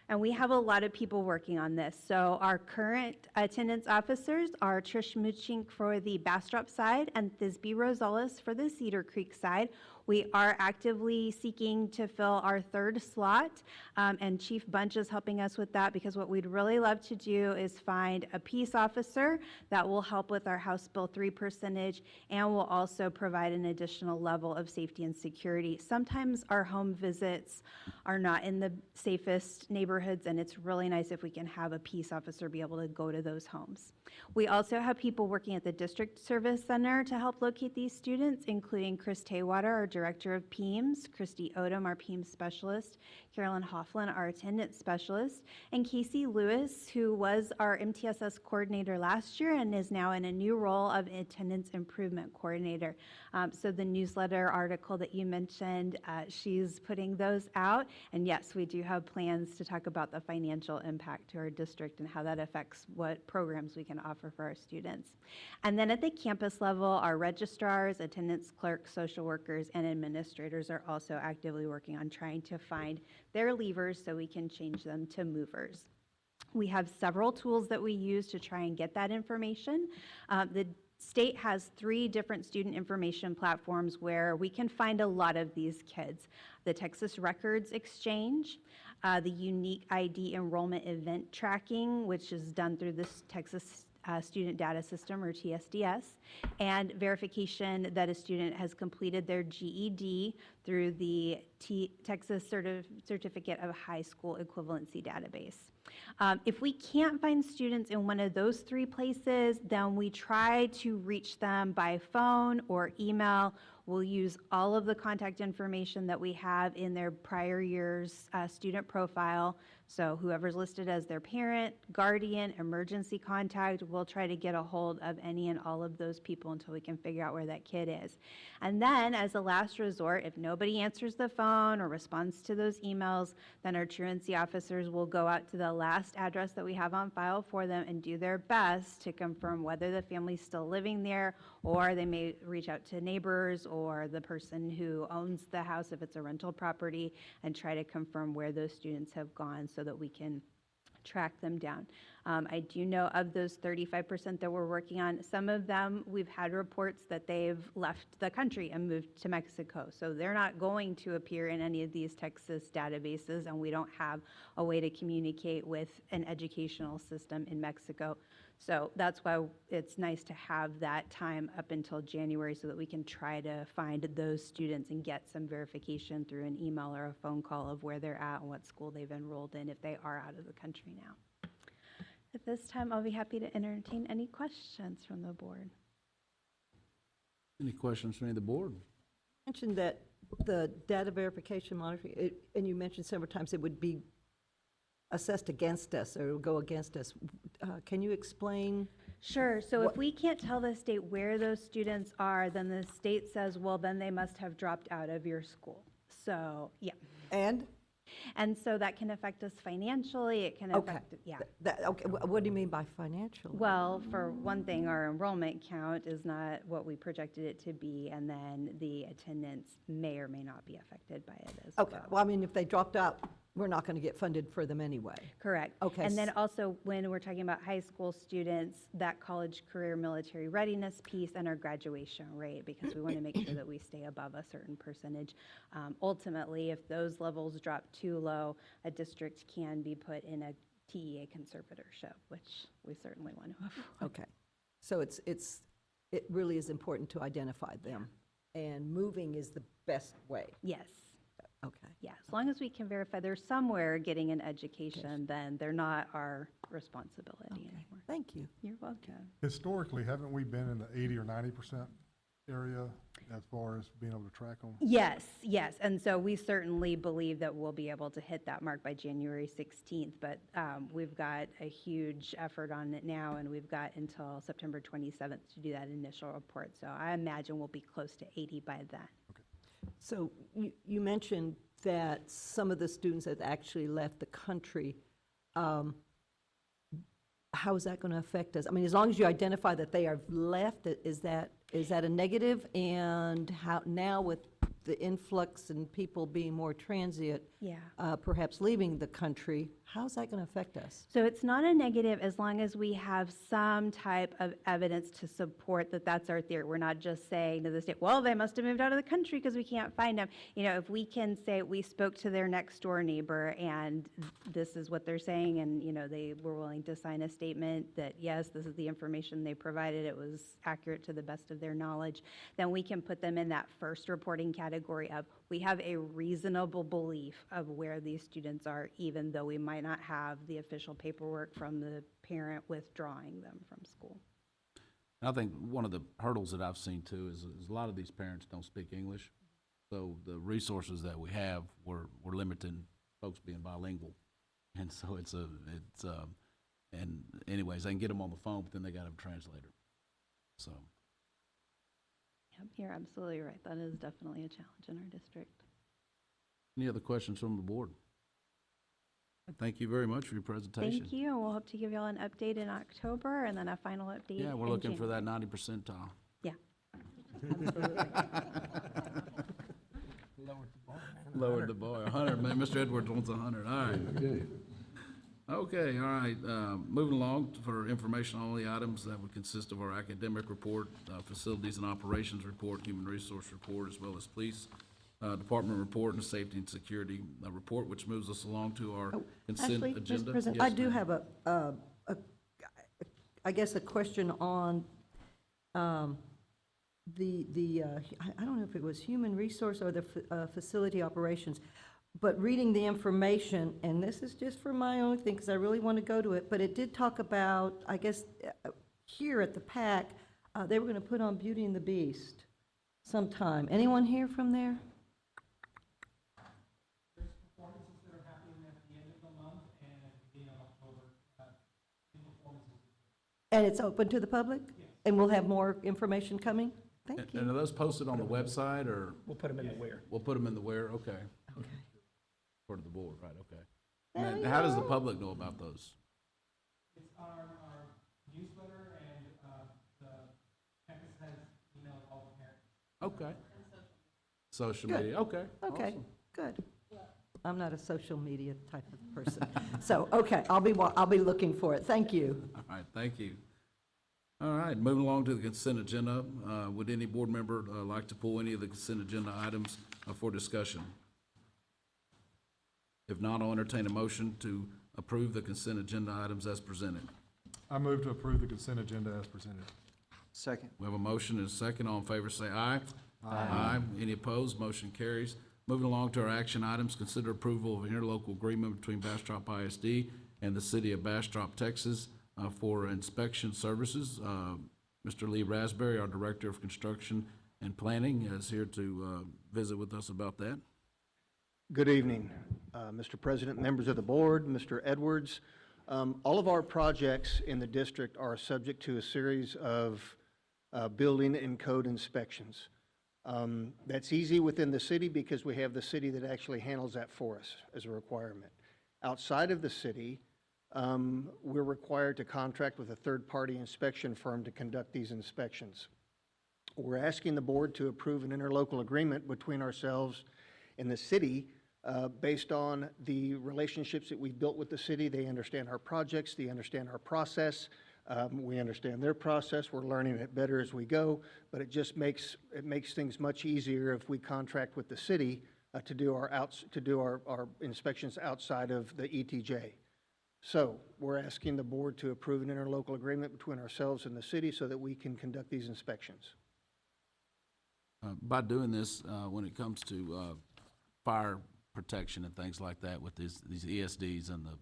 And we have a lot of people working on this. So our current attendance officers are Trish Muchink for the Bastrop side and Thisbe Rosales for the Cedar Creek side. We are actively seeking to fill our third slot, and Chief Bunch is helping us with that because what we'd really love to do is find a peace officer that will help with our House Bill 3 percentage and will also provide an additional level of safety and security. Sometimes our home visits are not in the safest neighborhoods, and it's really nice if we can have a peace officer be able to go to those homes. We also have people working at the District Service Center to help locate these students, including Chris Taywater, our Director of PEIMS, Christy Odom, our PEIMS Specialist, Carolyn Hofflin, our Attendance Specialist, and Casey Lewis, who was our MTSS Coordinator last year and is now in a new role of Attendance Improvement Coordinator. So the newsletter article that you mentioned, she's putting those out. And yes, we do have plans to talk about the financial impact to our district and how that affects what programs we can offer for our students. And then at the campus level, our registrars, attendance clerks, social workers, and administrators are also actively working on trying to find their leavers so we can change them to movers. We have several tools that we use to try and get that information. The state has 3 different student information platforms where we can find a lot of these kids. The Texas Records Exchange, the Unique ID Enrollment Event Tracking, which is done through the Texas Student Data System, or TSDS, and verification that a student has completed their GED through the Texas Certificate of High School Equivalency Database. If we can't find students in one of those 3 places, then we try to reach them by phone or email. We'll use all of the contact information that we have in their prior year's student profile. So whoever's listed as their parent, guardian, emergency contact, we'll try to get a hold of any and all of those people until we can figure out where that kid is. And then as a last resort, if nobody answers the phone or responds to those emails, then our truancy officers will go out to the last address that we have on file for them and do their best to confirm whether the family's still living there, or they may reach out to neighbors or the person who owns the house if it's a rental property and try to confirm where those students have gone so that we can track them down. I do know of those 35% that we're working on, some of them we've had reports that they've left the country and moved to Mexico. So they're not going to appear in any of these Texas databases, and we don't have a way to communicate with an educational system in Mexico. So that's why it's nice to have that time up until January so that we can try to find those students and get some verification through an email or a phone call of where they're at and what school they've enrolled in if they are out of the country now. At this time, I'll be happy to entertain any questions from the board. Any questions from any of the board? Mentioned that the data verification monitoring, and you mentioned several times it would be assessed against us or it would go against us. Can you explain? Sure. So if we can't tell the state where those students are, then the state says, well, then they must have dropped out of your school. So, yeah. And? And so that can affect us financially, it can Okay. affect, yeah. Okay, what do you mean by financial? Well, for one thing, our enrollment count is not what we projected it to be, and then the attendance may or may not be affected by it as well. Okay, well, I mean, if they dropped out, we're not going to get funded for them anyway. Correct. Okay. And then also, when we're talking about high school students, that college career military readiness piece and our graduation rate, because we want to make sure that we stay above a certain percentage. Ultimately, if those levels drop too low, a district can be put in a TEA conservatorship, which we certainly want to avoid. Okay, so it really is important to identify them, and moving is the best way. Yes. Okay. Yeah, as long as we can verify they're somewhere getting an education, then they're not our responsibility anymore. Thank you. You're welcome. Historically, haven't we been in the 80 or 90% area as far as being able to track them? Yes, yes, and so we certainly believe that we'll be able to hit that mark by January 16th, but we've got a huge effort on it now, and we've got until September 27th to do that initial report, so I imagine we'll be close to 80 by then. So you mentioned that some of the students have actually left the country. How is that going to affect us? I mean, as long as you identify that they are left, is that a negative? And how now with the influx and people being more transient, Yeah. perhaps leaving the country, how's that going to affect us? So it's not a negative as long as we have some type of evidence to support that that's our theory. We're not just saying to the state, well, they must have moved out of the country because we can't find them. You know, if we can say we spoke to their next door neighbor and this is what they're saying, and, you know, they were willing to sign a statement that, yes, this is the information they provided, it was accurate to the best of their knowledge, then we can put them in that first reporting category of we have a reasonable belief of where these students are, even though we might not have the official paperwork from the parent withdrawing them from school. I think one of the hurdles that I've seen too is a lot of these parents don't speak English. So the resources that we have, we're limiting folks being bilingual. And so and anyways, they can get them on the phone, but then they got a translator. So. Yep, you're absolutely right. That is definitely a challenge in our district. Any other questions from the board? Thank you very much for your presentation. Thank you. We'll hope to give y'all an update in October and then a final update. Yeah, we're in looking for January. that 90 percentile. Yeah. Lowered the bar, 100, man, Mr. Edwards wants 100, all right. Okay, all right, moving along for information on the items that would consist of our academic report, facilities and operations report, human resource report, as well as police department report and safety and security report, which moves us along to our consent Actually, Mr. agenda. President, Yes, I do ma'am. have I guess a question on I don't know if it was human resource or the facility operations, but reading the information, and this is just for my own thing, because I really want to go to it, but it did talk about, I guess, here at the PAC, they were going to put on Beauty and the Beast sometime. Anyone here from there? And it's open to the public? And we'll have more information coming? Thank you. And are those posted on the website, or? We'll put them in the where. We'll put them in the where, okay. For the board, right, okay. There And you then how does the go. public know about those? It's our newsletter, and the campus has emailed all the parents. Okay. Social Good. media, okay. Okay, awesome. good. I'm not a social media type of person. So, okay, I'll be looking for it. Thank you. All right, thank you. All right, moving along to the consent agenda. Would any board member like to pull any of the consent agenda items for discussion? If not, I'll entertain a motion to approve the consent agenda items as presented. I move to approve the consent agenda as presented. Second. We have a motion and a second. All in favor, say aye. Aye. Any opposed? Motion carries. Moving along to our action items, consider approval of an interlocal agreement between Bastrop ISD and the city of Bastrop, Texas, for inspection services. Mr. Lee Raspberry, our Director of Construction and Planning, is here to visit with us about that. Good evening, Mr. President, members of the board, Mr. Edwards. All of our projects in the district are subject to a series of building and code inspections. That's easy within the city because we have the city that actually handles that for us as a requirement. Outside of the city, we're required to contract with a third-party inspection firm to conduct these inspections. We're asking the board to approve an interlocal agreement between ourselves and the city based on the relationships that we've built with the city. They understand our projects, they understand our process, we understand their process, we're learning it better as we go, but it just makes things much easier if we contract with the city to do our inspections outside of the ETJ. So we're asking the board to approve an interlocal agreement between ourselves and the city so that we can conduct these inspections. By doing this, when it comes to fire protection and things like that with these ESDs and the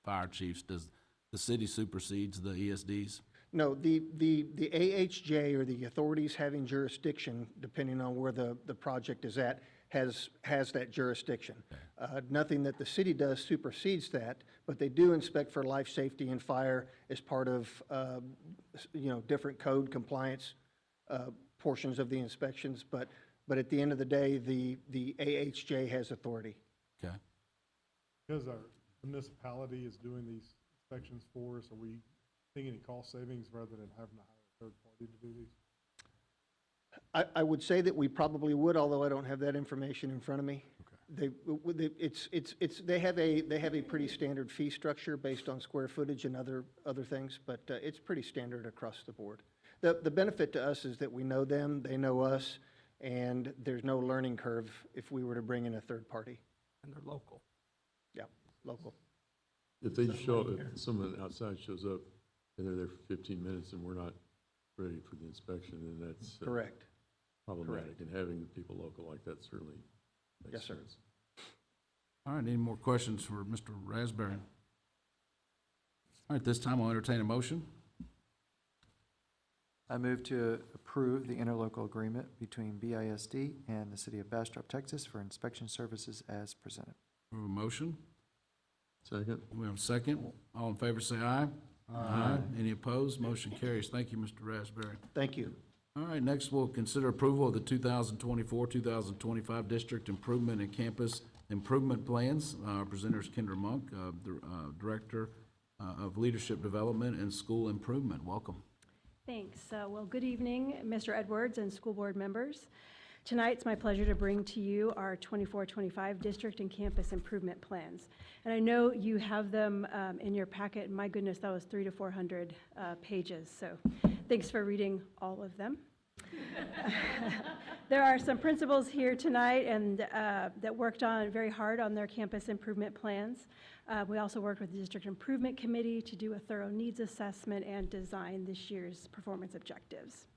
fire chiefs, does the city supersedes the ESDs? No, the AHJ, or the authorities having jurisdiction, depending on where the project is at, has that jurisdiction. Nothing that the city does supersedes that, but they do inspect for life safety and fire as part of, different code compliance portions of the inspections, but at the end of the day, the AHJ has authority. Okay. Because our municipality is doing these inspections for us, are we seeing any cost savings rather than having to hire a third party to do these? I would say that we probably would, although I don't have that information in front of me. Okay. They have a pretty standard fee structure based on square footage and other things, but it's pretty standard across the board. The benefit to us is that we know them, they know us, and there's no learning curve if we were to bring in a third party. And they're local. Yeah, local. If they show up, if someone outside shows up and they're there for 15 minutes and we're not ready for the inspection, then that's correct. Problematic. And having the people local like that certainly makes Yes, sir. sense. All right, any more questions for Mr. Raspberry? All right, this time I'll entertain a motion. I move to approve the interlocal agreement between BISD and the City of Bastrop, Texas for inspection services as presented. We have a motion. Second. We have a second. All in favor say aye. Aye. Any opposed? Motion carries. Thank you, Mr. Raspberry. Thank you. All right, next we'll consider approval of the 2024-2025 District Improvement and Campus Improvement Plans. Our presenter is Kendra Monk, Director of Leadership Development and School Improvement. Welcome. Thanks. Well, good evening, Mr. Edwards and school board members. Tonight, it's my pleasure to bring to you our 24-25 District and Campus Improvement Plans. And I know you have them in your packet. My goodness, that was 300 to 400 pages. So thanks for reading all of them. There are some principals here tonight and that worked on very hard on their campus improvement plans. We also worked with the District Improvement Committee to do a thorough needs assessment and design this year's performance objectives.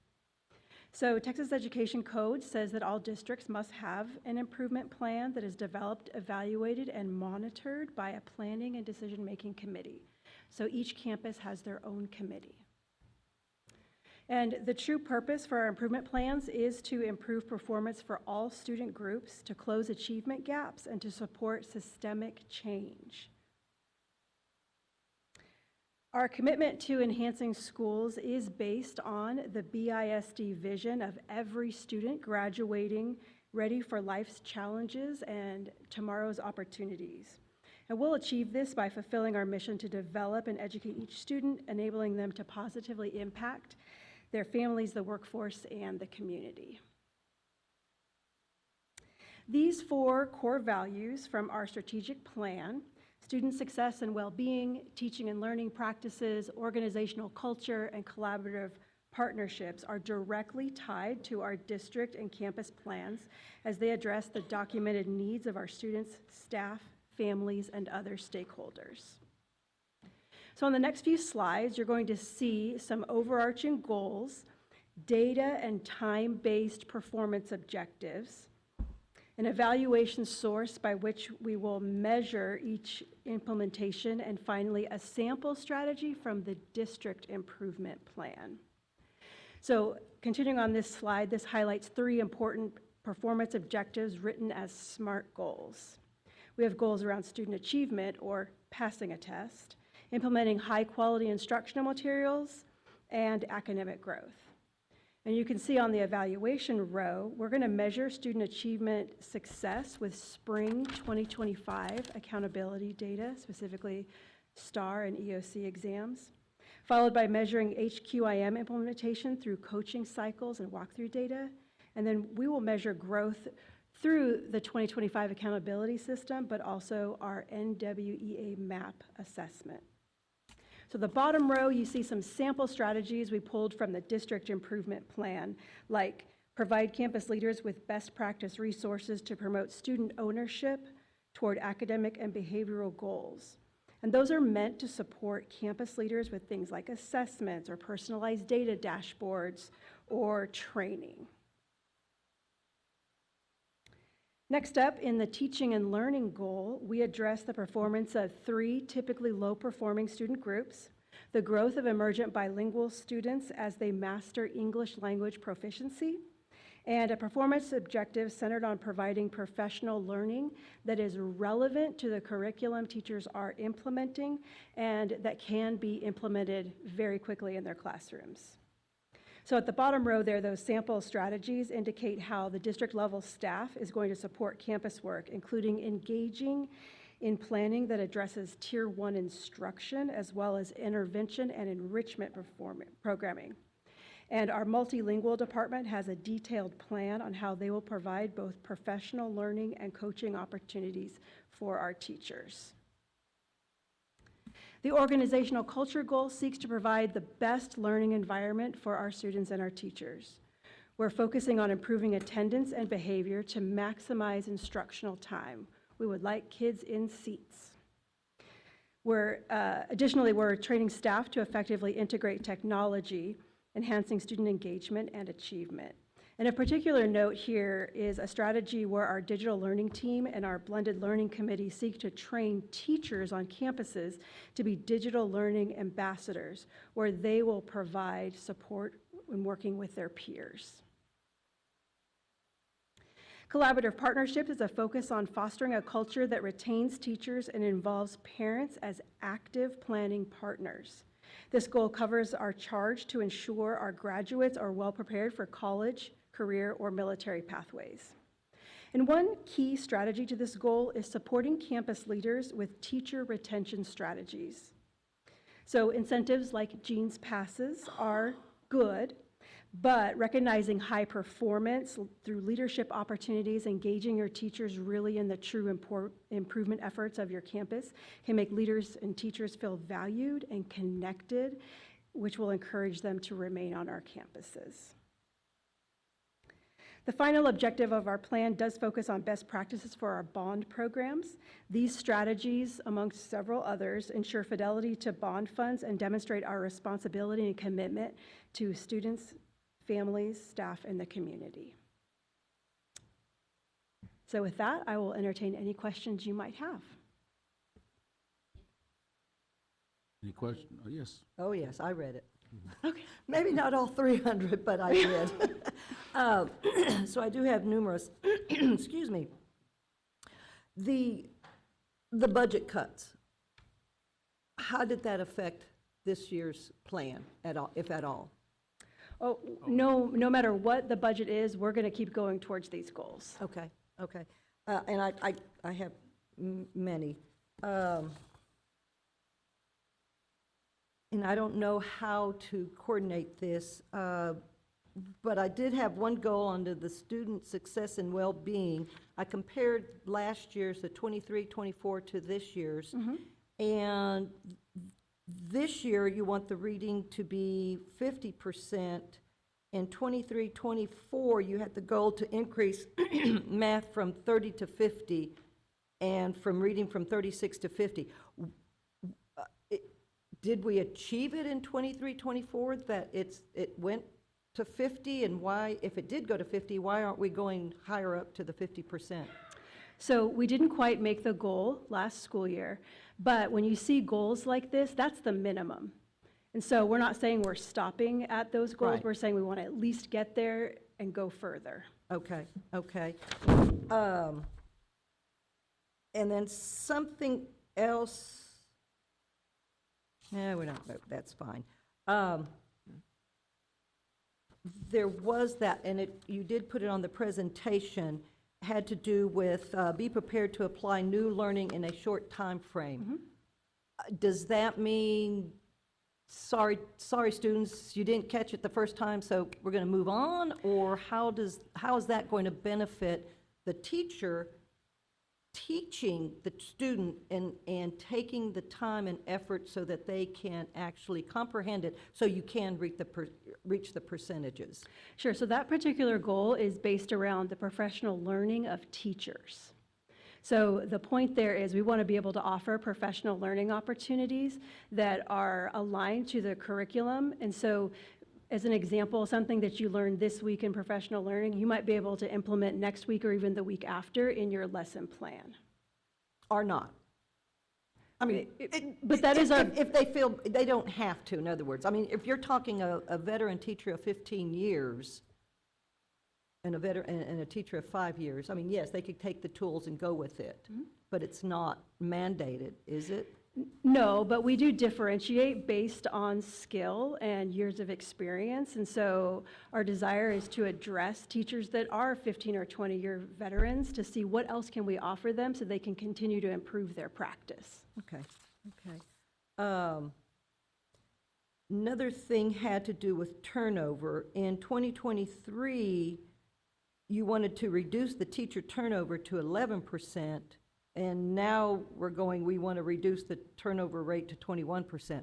So Texas Education Code says that all districts must have an improvement plan that is developed, evaluated, and monitored by a planning and decision-making committee. So each campus has their own committee. And the true purpose for our improvement plans is to improve performance for all student groups, to close achievement gaps, and to support systemic change. Our commitment to enhancing schools is based on the BISD vision of every student graduating ready for life's challenges and tomorrow's opportunities. And we'll achieve this by fulfilling our mission to develop and educate each student, enabling them to positively impact their families, the workforce, and the community. These 4 core values from our strategic plan, student success and well-being, teaching and learning practices, organizational culture, and collaborative partnerships, are directly tied to our district and campus plans as they address the documented needs of our students, staff, families, and other stakeholders. So on the next few slides, you're going to see some overarching goals, data and time-based performance objectives, an evaluation source by which we will measure each implementation, and finally, a sample strategy from the district improvement plan. So continuing on this slide, this highlights 3 important performance objectives written as SMART goals. We have goals around student achievement, or passing a test, implementing high-quality instructional materials, and academic growth. And you can see on the evaluation row, we're going to measure student achievement success with spring 2025 accountability data, specifically STAR and EOC exams, followed by measuring HQIM implementation through coaching cycles and walkthrough data. And then we will measure growth through the 2025 accountability system, but also our NWEA MAP assessment. So the bottom row, you see some sample strategies we pulled from the district improvement plan, like provide campus leaders with best practice resources to promote student ownership toward academic and behavioral goals. And those are meant to support campus leaders with things like assessments or personalized data dashboards or training. Next up, in the teaching and learning goal, we address the performance of 3 typically low-performing student groups, the growth of emergent bilingual students as they master English language proficiency, and a performance objective centered on providing professional learning that is relevant to the curriculum teachers are implementing and that can be implemented very quickly in their classrooms. So at the bottom row there, those sample strategies indicate how the district level staff is going to support campus work, including engaging in planning that addresses Tier 1 instruction, as well as intervention and enrichment programming. And our multilingual department has a detailed plan on how they will provide both professional learning and coaching opportunities for our teachers. The organizational culture goal seeks to provide the best learning environment for our students and our teachers. We're focusing on improving attendance and behavior to maximize instructional time. We would like kids in seats. Additionally, we're training staff to effectively integrate technology, enhancing student engagement and achievement. And a particular note here is a strategy where our digital learning team and our blended learning committee seek to train teachers on campuses to be digital learning ambassadors, where they will provide support when working with their peers. Collaborative partnerships is a focus on fostering a culture that retains teachers and involves parents as active planning partners. This goal covers our charge to ensure our graduates are well prepared for college, career, or military pathways. And one key strategy to this goal is supporting campus leaders with teacher retention strategies. So incentives like Jeans Passes are good, but recognizing high performance through leadership opportunities, engaging your teachers really in the true improvement efforts of your campus can make leaders and teachers feel valued and connected, which will encourage them to remain on our campuses. The final objective of our plan does focus on best practices for our bond programs. These strategies, amongst several others, ensure fidelity to bond funds and demonstrate our responsibility and commitment to students, families, staff, and the community. So with that, I will entertain any questions you might have. Any question? Oh, yes. Oh, yes, I read it. Okay. Maybe not all 300, but I did. So I do have numerous, excuse me. The budget cuts, how did that affect this year's plan at all, if at all? Oh, no matter what the budget is, we're going to keep going towards these goals. Okay, okay. And I have many. And I don't know how to coordinate this, but I did have one goal under the student success and well-being. I compared last year's, the 23-24, to this year's. And this year, you want the reading to be 50%. In 23-24, you had the goal to increase math from 30 to 50, and from reading from 36 to 50. Did we achieve it in 23-24, that it went to 50, and why, if it did go to 50, why aren't we going higher up to the 50%? So we didn't quite make the goal last school year, but when you see goals like this, that's the minimum. And so we're not saying we're stopping at those goals, Right. We're saying we want to at least get there and go further. Okay, okay. And then something else, no, we're not, that's fine. there was that, and you did put it on the presentation, had to do with be prepared to apply new learning in a short time frame. Does that mean, sorry, students, you didn't catch it the first time, so we're going to move on? Or how is that going to benefit the teacher teaching the student and taking the time and effort so that they can actually comprehend it, so you can reach the percentages? Sure, so that particular goal is based around the professional learning of teachers. So the point there is we want to be able to offer professional learning opportunities that are aligned to the curriculum. And so as an example, something that you learned this week in professional learning, you might be able to implement next week or even the week after in your lesson plan. Or not? I mean, but that is our... If they feel, they don't have to, in other words. I mean, if you're talking a veteran teacher of 15 years and a veteran and a teacher of 5 years, I mean, yes, they could take the tools and go with it, but it's not mandated, is it? No, but we do differentiate based on skill and years of experience. And so our desire is to address teachers that are 15 or 20-year veterans to see what else can we offer them so they can continue to improve their practice. Okay, okay. Another thing had to do with turnover. In 2023, you wanted to reduce the teacher turnover to 11%. And now we want to reduce the turnover rate to 21%.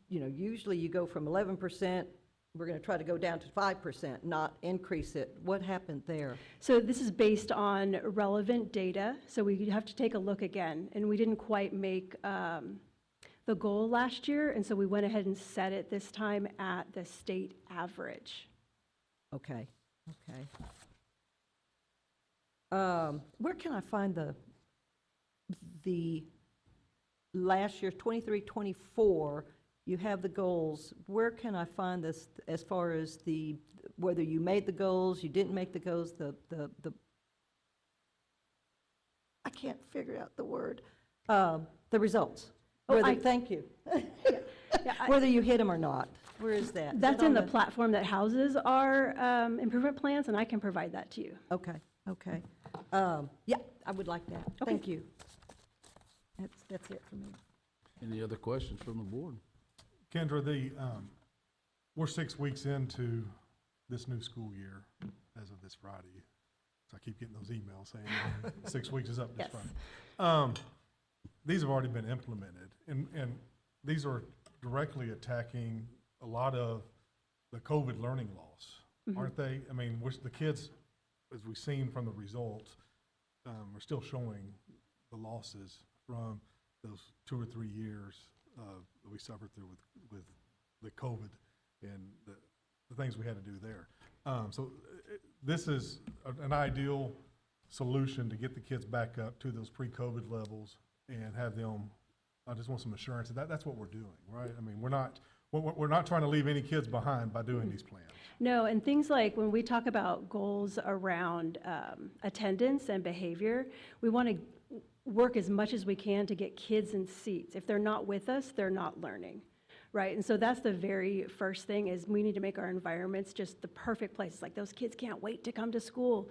You know, usually you go from 11%, we're going to try to go down to 5%, not increase it. What happened there? So this is based on relevant data, so we have to take a look again. And we didn't quite make the goal last year, and so we went ahead and set it this time at the state average. Okay, okay. Where can I find the last year, 23, 24, you have the goals. Where can I find this as far as whether you made the goals, you didn't make the goals, I can't figure out the word, the results? Thank you. Whether you hit them or not. Where is that? That's in the platform that houses our improvement plans, and I can provide that to you. Okay, okay. Yeah, I would like that. Okay. Thank you. That's it for me. Any other questions from the board? Kendra, we're 6 weeks into this new school year as of this Friday. So I keep getting those emails saying 6 weeks is up this Friday. These have already been implemented, and these are directly attacking a lot of the COVID learning loss, aren't they? I mean, the kids, as we've seen from the results, are still showing the losses from those 2 or 3 years that we suffered through with the COVID and the things we had to do there. So this is an ideal solution to get the kids back up to those pre-COVID levels and have them, I just want some assurance that that's what we're doing, right? I mean, we're not trying to leave any kids behind by doing these plans. No, and things like when we talk about goals around attendance and behavior, we want to work as much as we can to get kids in seats. If they're not with us, they're not learning, right? And so that's the very first thing is we need to make our environments just the perfect place. Like those kids can't wait to come to school.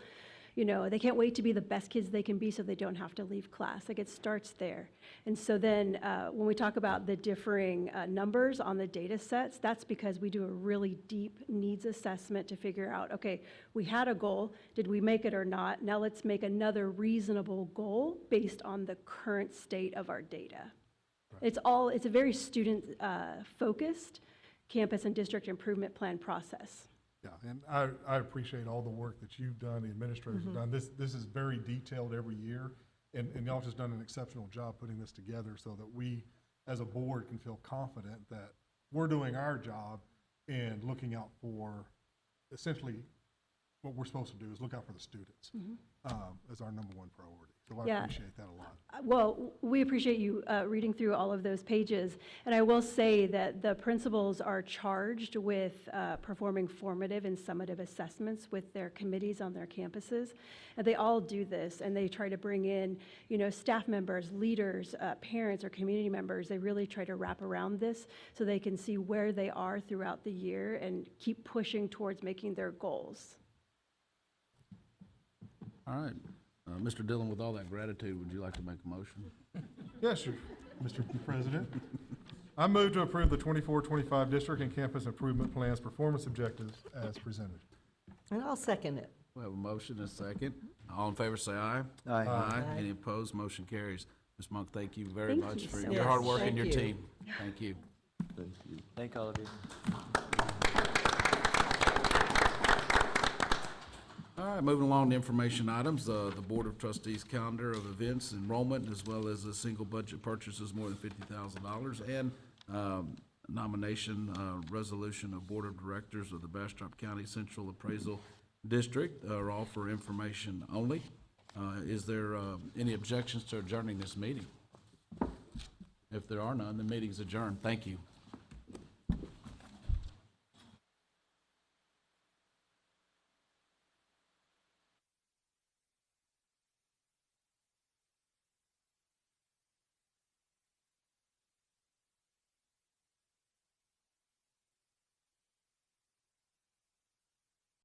You know, they can't wait to be the best kids they can be so they don't have to leave class. Like it starts there. And so then when we talk about the differing numbers on the data sets, that's because we do a really deep needs assessment to figure out, okay, we had a goal, did we make it or not? Now let's make another reasonable goal based on the current state of our data. Right. It's a very student focused campus and district improvement plan process. Yeah, and I appreciate all the work that you've done, the administrators have done. This is very detailed every year, and y'all just done an exceptional job putting this together so that we, as a board, can feel confident that we're doing our job and looking out for essentially what we're supposed to do is look out for the students as our number one priority. So I Yeah. appreciate that a lot. Well, we appreciate you reading through all of those pages. And I will say that the principals are charged with performing formative and summative assessments with their committees on their campuses. And they all do this, and they try to bring in, staff members, leaders, parents, or community members. They really try to wrap around this so they can see where they are throughout the year and keep pushing towards making their goals. All right. Mr. Dillon, with all that gratitude, would you like to make a motion? Yes, sir, Mr. President. I move to approve the 24-25 district and campus improvement plans performance objectives as presented. And I'll second it. We have a motion and a second. All in favor, say aye. Aye. Aye. Any opposed? Motion carries. Ms. Monk, thank you very Thank much you for so your much. hard work and Thank your you. team. Thank you. Thank you. Thank all of you. All right, moving along to information items, the Board of Trustees calendar of events, enrollment, as well as a single budget purchases more than $50,000, and nomination resolution of Board of Directors of the Bastrop County Central Appraisal District are all for information only. Is there any objections to adjourning this meeting? If there are none, the meeting's adjourned. Thank you.